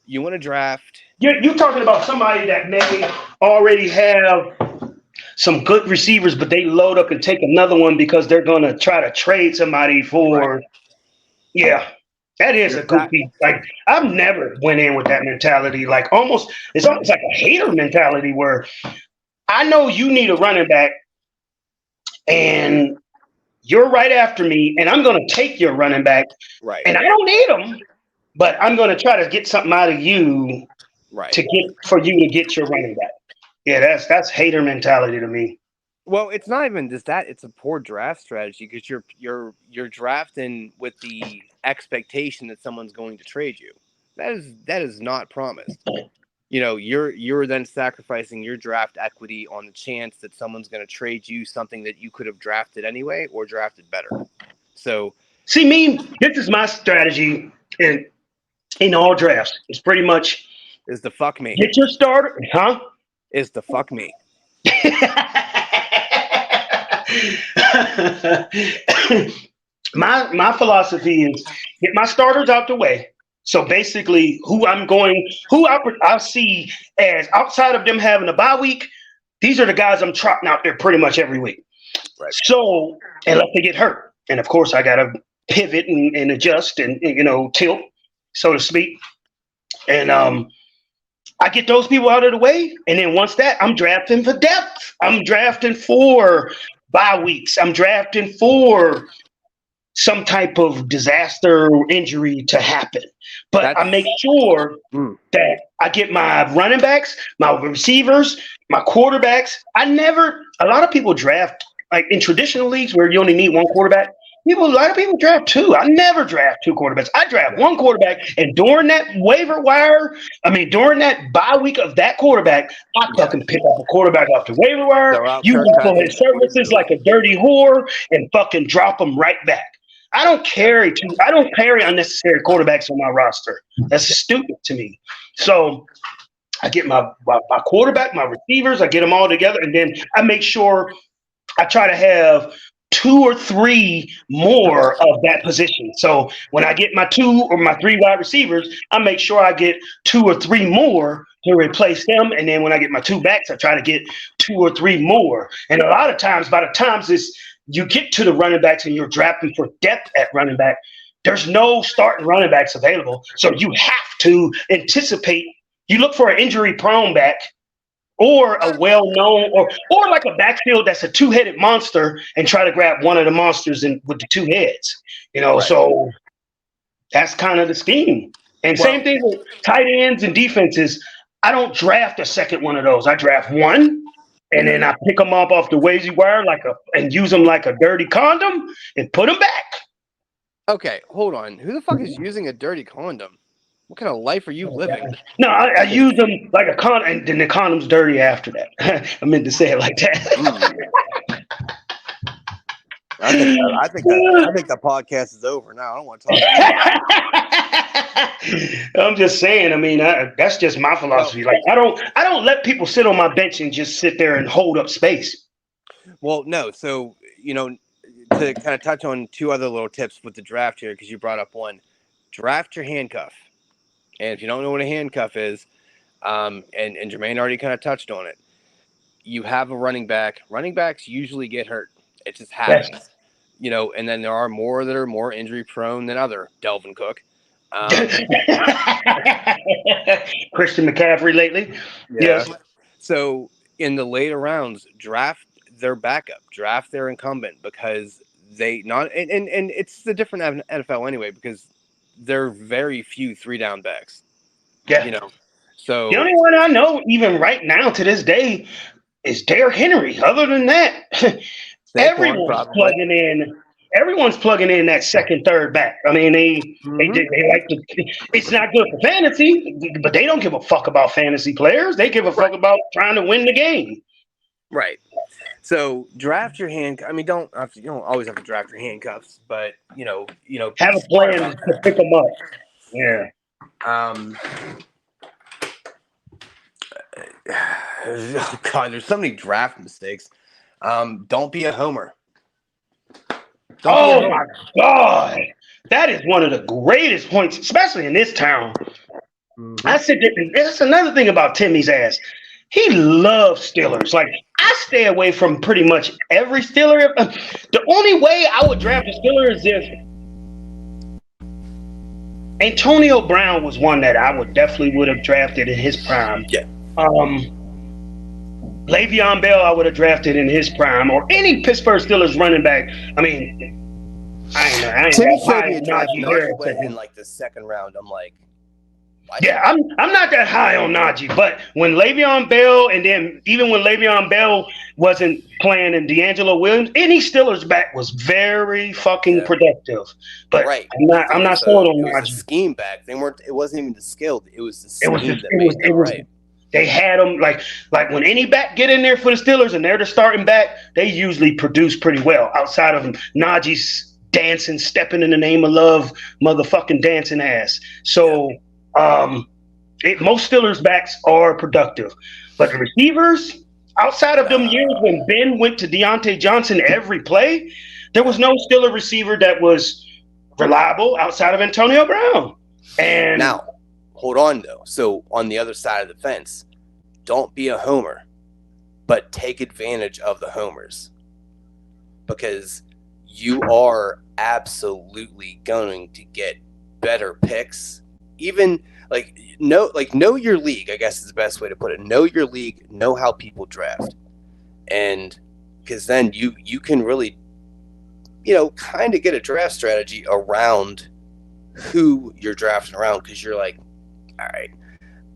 You want to draft. you're talking about somebody that may already have some good receivers, but they load up and take another one because they're going to try to trade somebody for. Right. Yeah, that is a goofy. Like I've never went in with that mentality. Like it's almost like a hater mentality where I know you need a running back, and you're right after me, and I'm going to take your running back, Right. and I don't need them, but I'm going to try to get something out of you, right, for you to get your running back. Yeah, that's hater mentality to me. Well, it's not even just that; it's a poor draft strategy, because you're drafting with the expectation that someone's going to trade you. That is not promised. You're then sacrificing your draft equity on the chance that someone's going to trade you something that you could have drafted anyway or drafted better. So, see, this is my strategy in all drafts. It's pretty much is the fuck me. Get your starter, huh? Is the fuck me. My philosophy is get my starters out the way. So basically, who I see as outside of them having a bye week, these are the guys I'm trotting out there pretty much every week. Right. So unless they get hurt, and of course I got to pivot and adjust and tilt, so to speak, and I get those people out of the way, and then once that, I'm drafting for depth. I'm drafting for bye weeks. I'm drafting for some type of disaster or injury to happen. But I make sure that I get my running backs, my receivers, my quarterbacks. A lot of people draft, like in traditional leagues where you only need one quarterback. A lot of people draft two. I never draft two quarterbacks. I draft one quarterback, and during that during that bye week of that quarterback, I fucking pick up a quarterback off the waiver wire, Throw out use Kirk him for Cousins his before you services do it. like a dirty whore, and fucking drop him right back. I don't carry unnecessary quarterbacks on my roster. That's stupid to me. So I get my quarterback, my receivers, I get them all together, and then I make sure I try to have two or three more of that position. So when I get my two or my three wide receivers, I make sure I get two or three more to replace them. And then when I get my two backs, I try to get two or three more. And a lot of times, by the time you get to the running backs and you're drafting for depth at running back, there's no starting running backs available. So you have to anticipate. You look for an injury prone back or a well-known or like a backfield that's a two-headed monster and try to grab one of the monsters with the two heads. Right. So that's kind of the scheme. And Well, same thing with tight ends and defenses. I don't draft a second one of those. I draft one and then I pick them up off the wavy wire and use them like a dirty condom and put them back. okay, hold on. Who the fuck is using a dirty condom? What kind of life are you living? No, I use them like a condom, and then the condom's dirty after that. I meant to say it like that. I think the podcast is over now. I don't want to talk. I'm just saying. I mean, that's just my philosophy. Like, I don't let people sit on my bench and just sit there and hold up space. Well, no. So to kind of touch on two other little tips with the draft here, because you brought up one, draft your handcuff. And if you don't know what a handcuff is, and Jermaine already kind of touched on it, you have a running back. Running backs usually get hurt. It just happens. Yes. And then there are more that are more injury prone than other. Delvin Cook. Christian McCaffrey lately. Yeah. Yes. So in the later rounds, draft their backup, draft their incumbent, because and it's the different NFL anyway, because there are very few 3-down backs. Yeah. So the only one I know even right now to this day is Derrick Henry. Other than that, everyone's plugging in that second, third back. I mean, they like to. It's not good for fantasy, but they don't give a fuck about fantasy players. They give a fuck about trying to win the game. Right. So draft your I mean, you don't always have to draft your handcuffs, but have a plan to pick them up. Yeah. Oh God, there's so many draft mistakes. Don't be a homer. My God, that is one of the greatest points, especially in this town. Mm-hmm. I said that's another thing about Timmy's ass. He loves Steelers. Like, I stay away from pretty much every Steeler. The only way I would draft a Steeler is if Antonio Brown was one that I would have drafted in his prime. Yeah. Le'Veon Bell I would have drafted in his prime, or any Pittsburgh Steelers running back. I mean, I ain't Timmy showed me a draft in like the second round. I'm like, yeah, I'm not that high on Najee, but when Le'Veon Bell, and then even when Le'Veon Bell wasn't playing and D'Angelo Williams, any Steelers back was very fucking productive. But right. I'm not sold on Najee. It was a scheme back. It wasn't even the skill. It was the scheme that made them right. They had them like when any back get in there for the Steelers and they're the starting back, they usually produce pretty well. Outside of Najee's dancing, stepping in the name of love, motherfucking dancing ass. So. Most Steelers backs are productive, but the receivers, outside of them years when Ben went to Deontay Johnson every play, there was no Steeler receiver that was reliable outside of Antonio Brown. And now, hold on though. So on the other side of the fence, don't be a homer, but take advantage of the homers, because you are absolutely going to get better picks. Even know your league, I guess is the best way to put it. Know your league, know how people draft. And because then you can really, kind of get a draft strategy around who you're drafting around, because you're like, all right,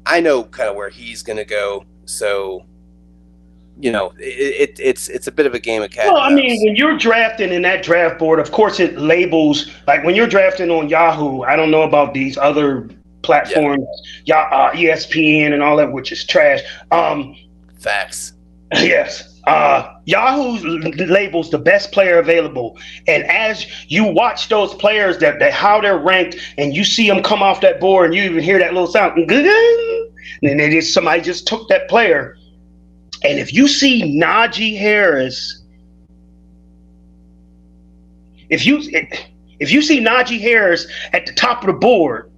I know kind of where he's going to go. So it's a bit of a game of cat Well, and I mean, mouse. when you're drafting in that draft board, of course it labels, like when you're drafting on Yahoo. I don't know about these other Yeah, platforms, ESPN and all that, which is trash. facts. Yes. Yahoo labels the best player available, and as you watch those players that how they're ranked, and you see them come off that board, and you even hear that little sound, and then somebody just took that player. And if you see Najee Harris, if you see Najee Harris at the top of the board,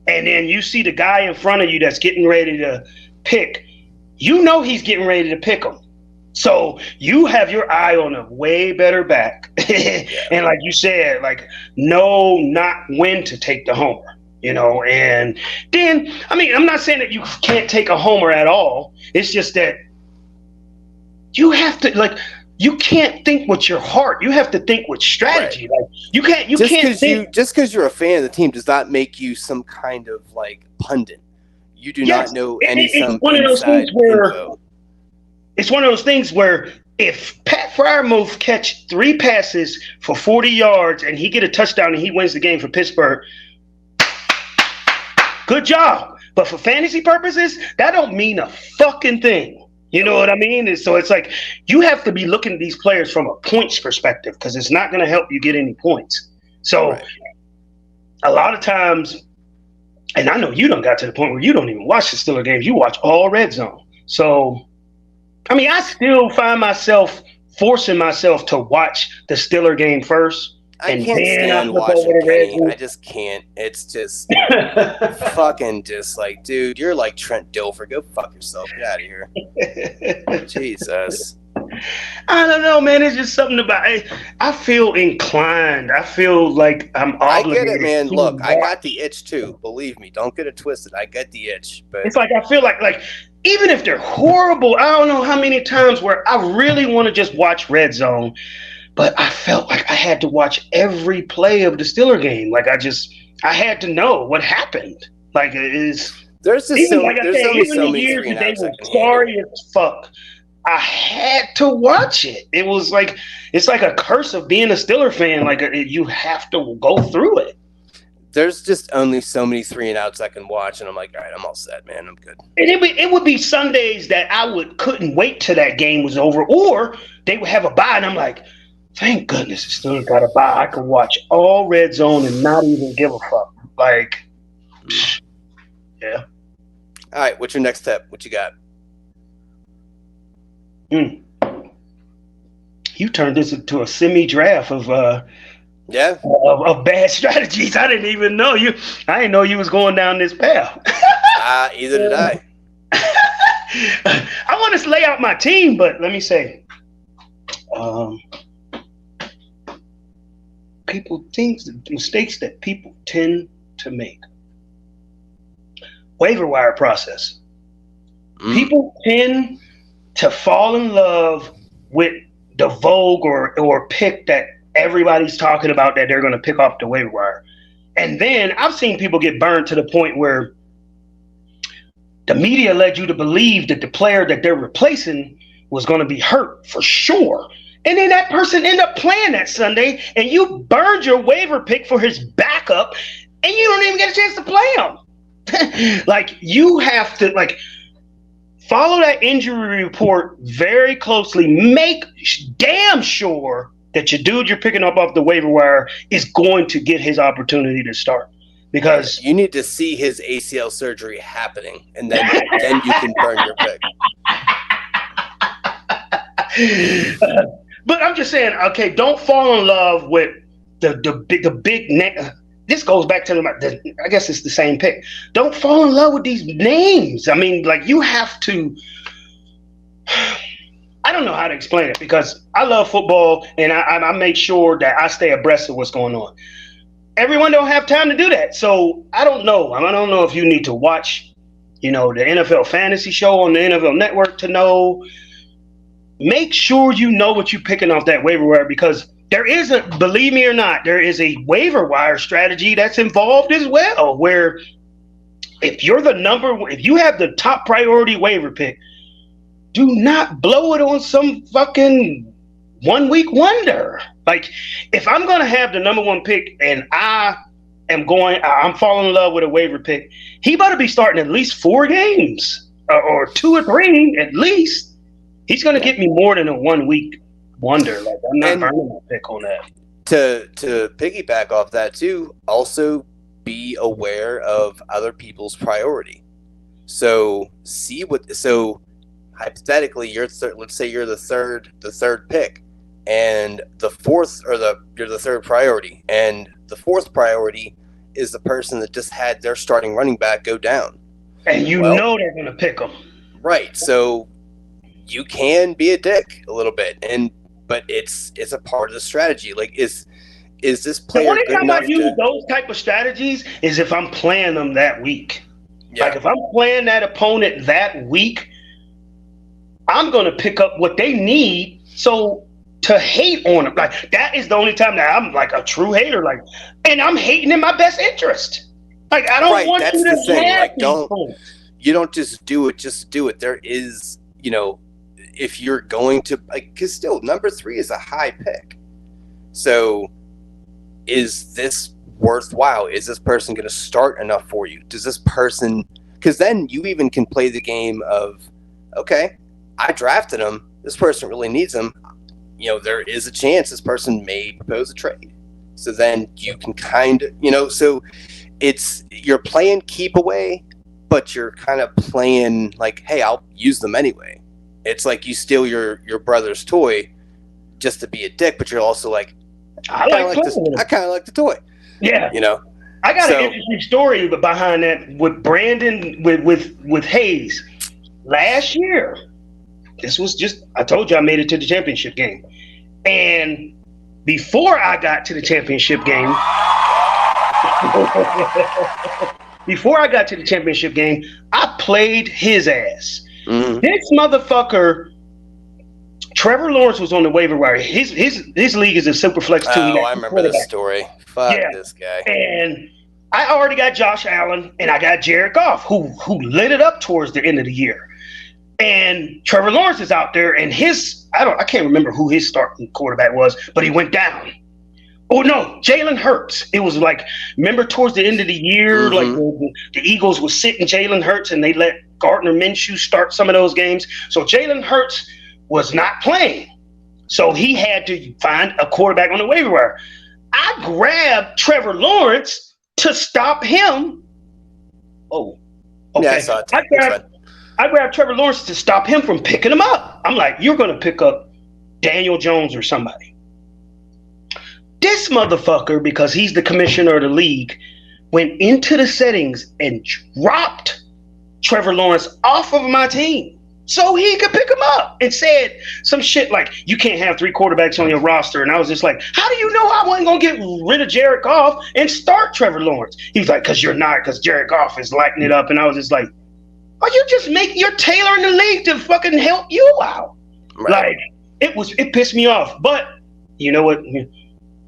and then you see the guy in front of you that's getting ready to pick, you know he's getting ready to pick him. So you have your eye on a way better back. And like you said, like, know not when to take the homer, and then, I mean, I'm not saying that you can't take a homer at all. It's just that you have to, like, you can't think with your heart. You have to think with strategy. Right. Like, you can't think. Just because you're a fan of the team does not make you some kind of like pundit. You do not know It's one of those things where info. It's one of those things where if Pat Fryermuth catch 3 passes for 40 yards and he get a touchdown and he wins the game for Pittsburgh, good job. But for fantasy purposes, that don't mean a fucking thing. You know what I mean? And so it's like, you have to be looking at these players from a points perspective, because it's not going to help you get any points. So a lot of times, and I know you done got to the point where you don't even watch the Steelers games. You watch all red zone. So, I mean, I still find myself forcing myself to watch the Steeler game first. I can't stand watching Kenny. I just can't. It's just fucking just like, dude, you're like Trent Dilfer. Go fuck yourself. Get out of here. Jesus. I don't know, man. It's just something about it. I feel inclined. I feel like I'm obligated. I get it, man. Look, I got the itch too. Believe me. Don't get it twisted. I get the itch. But it's like, I feel like even if they're horrible, I don't know how many times where I really want to just watch Red Zone, but I felt like I had to watch every play of the Steeler game. Like, I had to know what happened. Like, there's just even the years that they were sorry as fuck, I had to watch it. It was like, it's like a curse of being a Steeler fan. Like, you have to go through it. There's just only so many 3 and outs I can watch, and I'm like, all right, I'm all set, man. I'm good. And it would be Sundays that I couldn't wait till that game was over, or they would have a bye, and I'm like, thank goodness the Steelers got a bye. I can watch all Red Zone and not even give a fuck. Like, yeah. All right, what's your next step? What you got? You turned this into a semi-draft of bad strategies. I didn't even know you. I didn't know you was going down this path. Either did I. I want to lay out my team, but let me say, mistakes that people tend to make. Waiver wire process. People tend to fall in love with the vogue or pick that everybody's talking about that they're going to pick off the waiver wire. And then I've seen people get burned to the point where the media led you to believe that the player that they're replacing was going to be hurt for sure. And then that person ended up playing that Sunday, and you burned your waiver pick for his backup, and you don't even get a chance to play him. Like, you have to, like, follow that injury report very closely. Make damn sure that your dude you're picking up off the waiver wire is going to get his opportunity to start. Because you need to see his ACL surgery happening, and then you can burn your pick. But I'm just saying, okay, don't fall in love with the big neck. This goes back to I guess it's the same pick. Don't fall in love with these names. I mean, like, you have to. I don't know how to explain it, because I love football, and I make sure that I stay abreast of what's going on. Everyone don't have time to do that, so I don't know. I don't know if you need to watch, the NFL fantasy show on the NFL Network to know. Make sure you know what you're picking off that waiver wire, because there is believe me or not, there is a waiver wire strategy that's involved as well, where if you have the top priority waiver pick, do not blow it on some fucking 1 week wonder. Like, if I'm gonna have the number one pick and I'm falling in love with a waiver pick, he better be starting at least 4 games or 2 or 3 at least. He's gonna get me more than a 1 week wonder. Like, I'm not burning my pick on that. To piggyback off that too, also be aware of other people's priority. So hypothetically, let's say you're the third pick, and you're the third priority, and the fourth priority is the person that just had their starting running back go down, and know they're gonna pick him, right? So you can be a dick a little bit, but it's a part of the strategy. Like, is this player the only good time enough I use those type of strategies is if I'm playing them that week. Yeah. Like, if I'm playing that opponent that week, I'm gonna pick up what they need. So to hate on them, like, that is the only time that I'm like a true hater. Like, and I'm hating in my best interest. Like, I don't want you to have you don't just do it just to do it. There is, if you're going to, like, because still number 3 is a high pick. So is this worthwhile? Is this person going to start enough for you? Does this person, because then you even can play the game of, okay, I drafted him. This person really needs him. There is a chance this person may propose a trade. So then you can kind of, so you're playing keep away, but you're kind of playing like, hey, I'll use them anyway. It's like you steal your brother's toy just to be a dick, but you're also like, I kind of like the toy. Yeah. I got an interesting story behind that with Brandon, with Hayes. Last year, I told you I made it to the championship game. And before I got to the championship game, I played his ass. Mm-hmm. This motherfucker, Trevor Lawrence, was on the waiver wire. His league is a super flex too. Oh, I remember this story. Fuck this guy. And I already got Josh Allen and I got Jared Goff, who lit it up towards the end of the year. And Trevor Lawrence is out there, and I can't remember who his starting quarterback was, but he went down. Oh no, Jalen Hurts. It was like, remember towards the end of the year, like the Eagles was sitting Jalen Hurts and they let Gardner Minshew start some of those games. So Jalen Hurts was not playing. So he had to find a quarterback on the waiver wire. I grabbed Trevor Lawrence to stop him. Oh, okay. Yeah, I saw it. I grabbed Trevor Lawrence to stop him from picking him up. I'm like, you're going to pick up Daniel Jones or somebody. This motherfucker, because he's the commissioner of the league, went into the settings and dropped Trevor Lawrence off of my team so he could pick him up, and said some shit like, you can't have 3 quarterbacks on your roster. And I was just like, how do you know I wasn't going to get rid of Jared Goff and start Trevor Lawrence? He was like, because Jared Goff is lighting it up. And I was just like, you're tailoring the league to fucking help you out. Right. Like, it pissed me off. But you know what?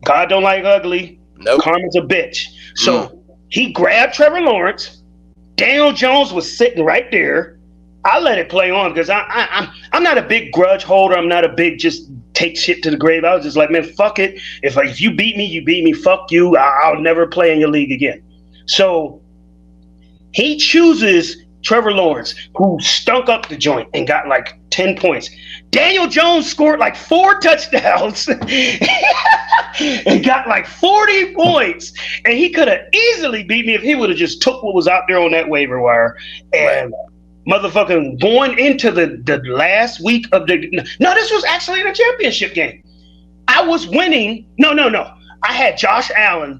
God don't like ugly. Nope. Karma's a bitch. So he grabbed Trevor Lawrence. Daniel Jones was sitting right there. I let it play on because I'm not a big grudge holder. I'm not a big just take shit to the grave. I was just like, man, fuck it. If you beat me, you beat me. Fuck you. I'll never play in your league again. So he chooses Trevor Lawrence, who stunk up the joint and got like 10 points. Daniel Jones scored like 4 touchdowns and got like 40 points. And he could have easily beat me if he would have just took what was out there on that waiver wire. And motherfucking going into the last week of no, this was actually in a championship game. I was winning. No. I had Josh Allen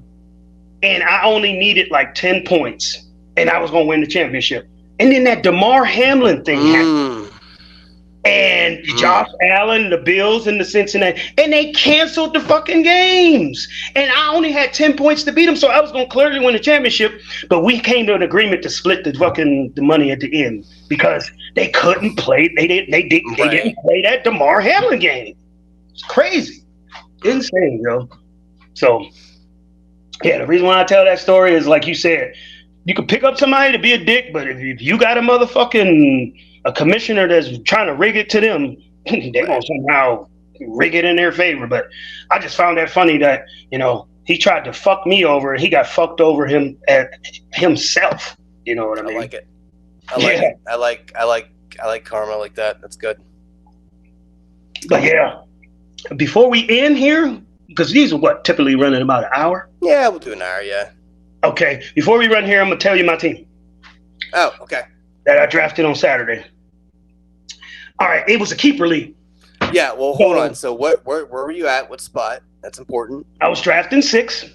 and I only needed like 10 points and I was going to win the championship. And then that DeMar Hamlin thing happened. And Josh Allen, the Bills, and the Cincinnati, and they canceled the fucking games. And I only had 10 points to beat them, so I was going to clearly win the championship. But we came to an agreement to split the money at the end because they couldn't play. They didn't play that DeMar Hamlin game. It's crazy, insane, yo. So yeah, the reason why I tell that story is like you said. You could pick up somebody to be a dick, but if you got a motherfucking a commissioner that's trying to rig it to them, they're gonna somehow rig it in their favor. But I just found that funny that he tried to fuck me over, and he got fucked over himself. You know what I mean? I like it. I like it. I like karma like that. That's good. But yeah, before we end here, because these are typically running about an hour. Yeah, we'll do an hour. Yeah. Okay. Before we run here, I'm gonna tell you my team. Oh, okay. That I drafted on Saturday. All right, it was a keeper league. Yeah, well, hold on. So where were you at? What spot? That's important. I was drafting 6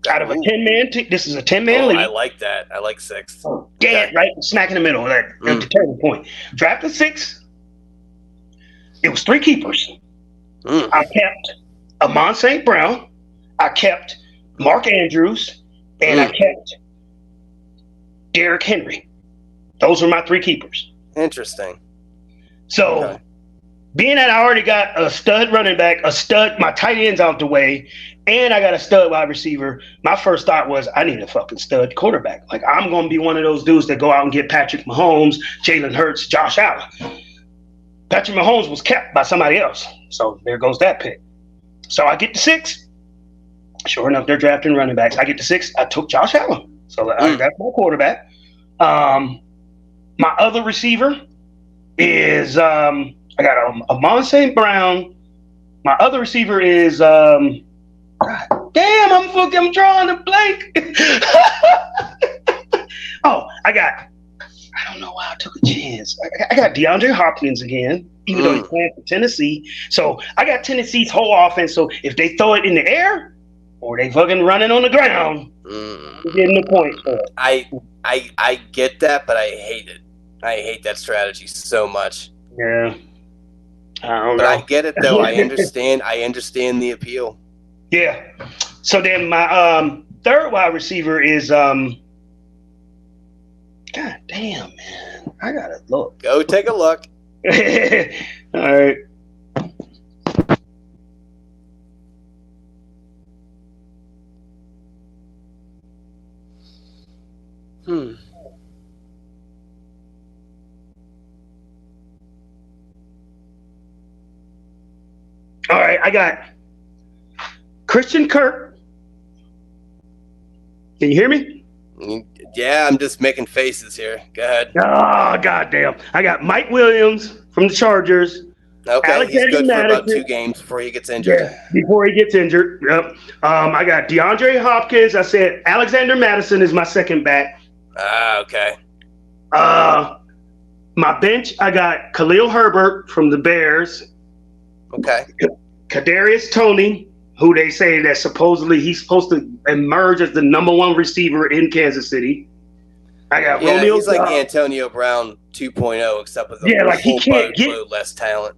out of a 10-man team. This is a 10-man league. I like that. I like 6. Yeah, right, smack in the middle. At the turning point. Drafted 6. It was 3 keepers. I kept Amon St. Brown. I kept Mark Andrews. And I kept Derrick Henry. Those were my 3 keepers. Interesting. So, being that I already got a stud running back, my tight end's out the way, and I got a stud wide receiver, my first thought was I need a fucking stud quarterback. Like, I'm going to be one of those dudes that go out and get Patrick Mahomes, Jalen Hurts, Josh Allen. Patrick Mahomes was kept by somebody else. So, there goes that pick. So, I get to 6. Sure enough, they're drafting running backs. I get to 6. I took Josh Allen. So, that's my quarterback. My other receiver is I got Amon St. Brown. My other receiver is God damn, I'm drawing a blank. I don't know why I took a chance. I got DeAndre Hopkins again, even though he's playing for Tennessee. So I got Tennessee's whole offense. So if they throw it in the air or they fucking running on the ground, we're getting the point for it. I get that, but I hate it. I hate that strategy so much. Yeah. I don't know. But I get it though. I understand the appeal. Yeah. So then my third wide receiver is God damn, man. I gotta look. Go take a look. All right. All right, I got Christian Kirk. Can you hear me? Yeah, I'm just making faces here. Go ahead. Oh, goddamn. I got Mike Williams from the Chargers. Okay, Alexander he's good Madison. for about 2 games before he gets injured. Yeah, before he gets injured. Yep. I got DeAndre Hopkins. I said Alexander Madison is my second back. Okay. My bench, I got Khalil Herbert from the Bears. Okay. Kadarius Toney, who they say that supposedly he's supposed to emerge as the number 1 receiver in Kansas City. I got Romeo. He's like Antonio Brown 2.0, except with a like he can't get less talent.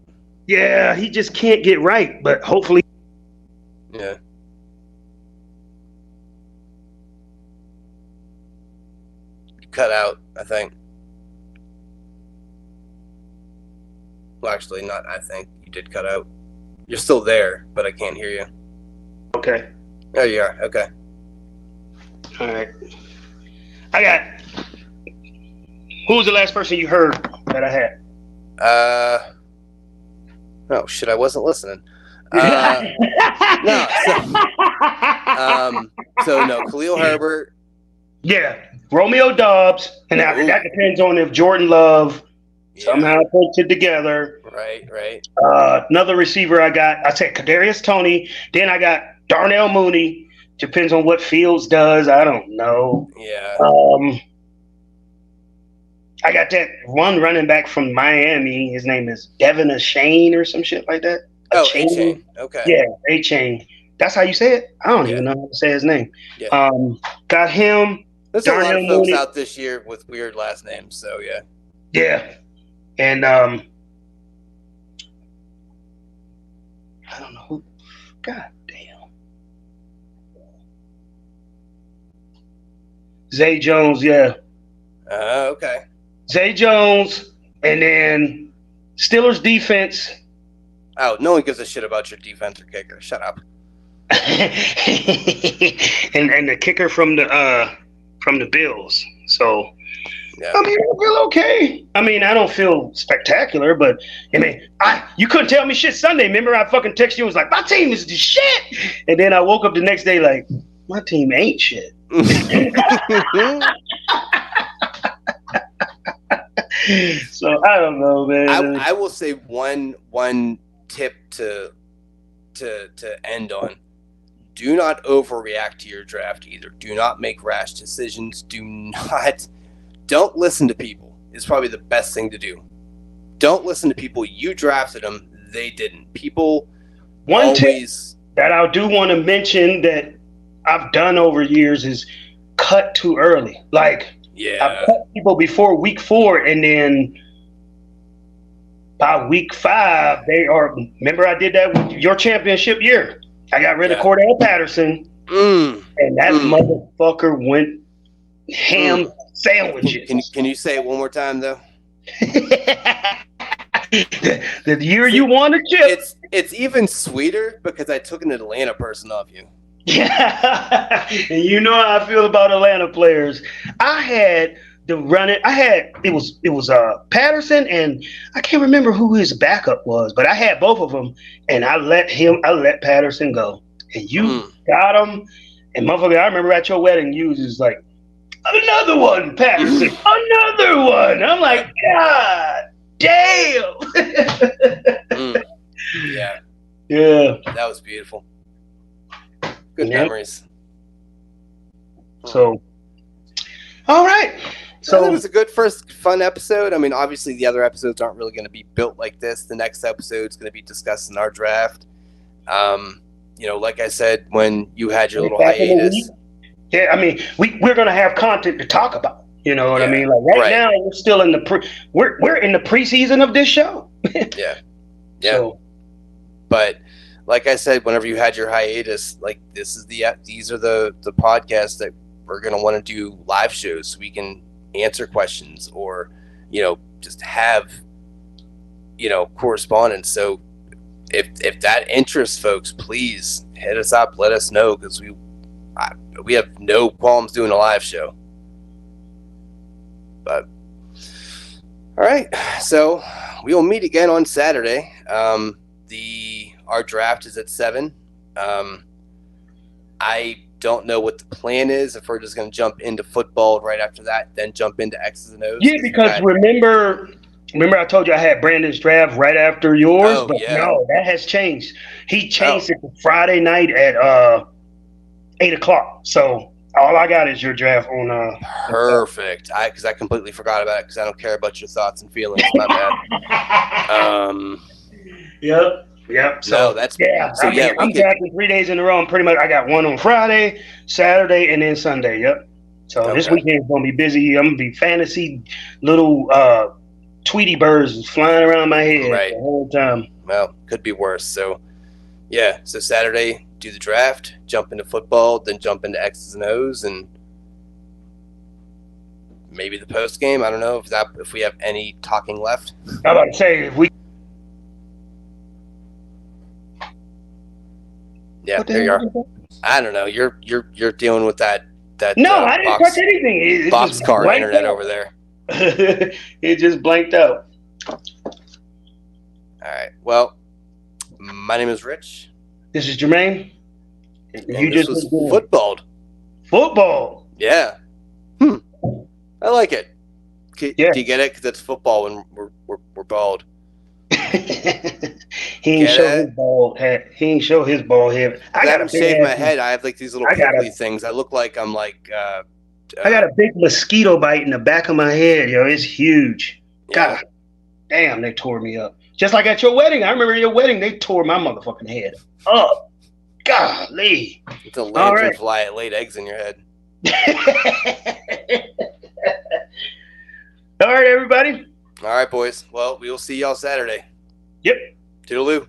Yeah, he just can't get right, but hopefully. Yeah. Cut out, I think. Well, actually, not I think. You did cut out. You're still there, but I can't hear you. Okay. Oh, you are. Okay. All right. I got. Who was the last person you heard that I had? Oh shit! I wasn't listening. No. Khalil Herbert. Yeah, Romeo Doubs, and that depends on if Jordan Love somehow puts it together. Right. Another receiver I said Kadarius Toney. Then I got Darnell Mooney. Depends on what Fields does. I don't know. Yeah. I got that one running back from Miami. His name is Devin Achane or some shit like that. Achane. Okay. Yeah, Achane. That's how you say it? I don't even know how to say his name. Yeah. Got him. There's a lot of folks out this year with weird last names, so yeah. Yeah. And I don't know who. God damn. Zay Jones, yeah. Okay. Zay Jones, and then Steelers defense. Oh, no one gives a shit about your defense or kicker. Shut up. and the kicker from the Bills. So Yeah. I mean, I feel okay. I mean, I don't feel spectacular, but I mean, you couldn't tell me shit Sunday. Remember, I fucking texted you and was like, my team is the shit. And then I woke up the next day like, my team ain't shit. So I don't know, man. I will say one tip to end on. Do not overreact to your draft either. Do not make rash decisions. Don't listen to people. It's probably the best thing to do. Don't listen to people. You drafted them. They didn't. People One tip always. that I do want to mention that I've done over years is cut too early. Like, Yeah. I cut people before week 4, and then by week 5, they are. Remember, I did that with your championship year. I got rid of Cordell Patterson, and that motherfucker went ham sandwiches. Can you say it one more time though? The year you won a chip. It's even sweeter because I took an Atlanta person off you. Yeah, and you know how I feel about Atlanta players. I had the running. It was Patterson, and I can't remember who his backup was, but I had both of them, and I let Patterson go, and you got him. And motherfucker, I remember at your wedding, you was just like, another one, Patterson, another one. I'm like, God damn. Yeah. Yeah. That was beautiful. Good memories. So, all right. So it was a good first fun episode. I mean, obviously the other episodes aren't really going to be built like this. The next episode's going to be discussing our draft. Like I said, when you had your little hiatus. Yeah, I mean, we're going to have content to talk about. You know what I mean? Like right now, we're still in we're in the preseason of this show. Yeah. So, but like I said, whenever you had your hiatus, like these are the podcasts that we're going to want to do live shows so we can answer questions or, just have, correspondence. So if that interests folks, please hit us up, let us know, because we have no qualms doing a live show. But all right, so we will meet again on Saturday. Our draft is at 7. I don't know what the plan is, if we're just going to jump into football right after that, then jump into X's and O's. Yeah, because remember I told you I had Brandon's draft right after yours, but no, that has changed. He changed it to Friday night at 8 o'clock. So all I got is your draft on. Perfect. Because I completely forgot about it because I don't care about your thoughts and feelings. My bad. Yep. So no, that's So I'm drafting 3 days in a row. I'm pretty much. I got one on Friday, Saturday, and then Sunday. Yep. So this weekend is gonna be busy. I'm gonna be fantasy little Tweety birds flying around my head the whole time. Well, could be worse. So so Saturday do the draft, jump into football, then jump into X's and O's, and maybe the post game. I don't know if we have any talking left. I'm about to say if we. Yeah, there you are. I don't know. You're dealing with that. No, I didn't touch anything. Boxcar internet over there. It just blanked out. All right. Well, my name is Rich. This is Jermaine. This was Footbald. Football. Yeah. I like it. Do you get it? Because it's football when we're bald. He ain't show his bald head. I gotta shave my head. I have like these little prickly things. I look like I'm like. I got a big mosquito bite in the back of my head, yo. It's huge. Yeah. God damn, they tore me up. Just like at your wedding. I remember your wedding, they tore my motherfucking head up. Golly. It's a lanternfly. It laid eggs in your head. All right, everybody. All right, boys. Well, we will see y'all Saturday. Yep. Toodaloo.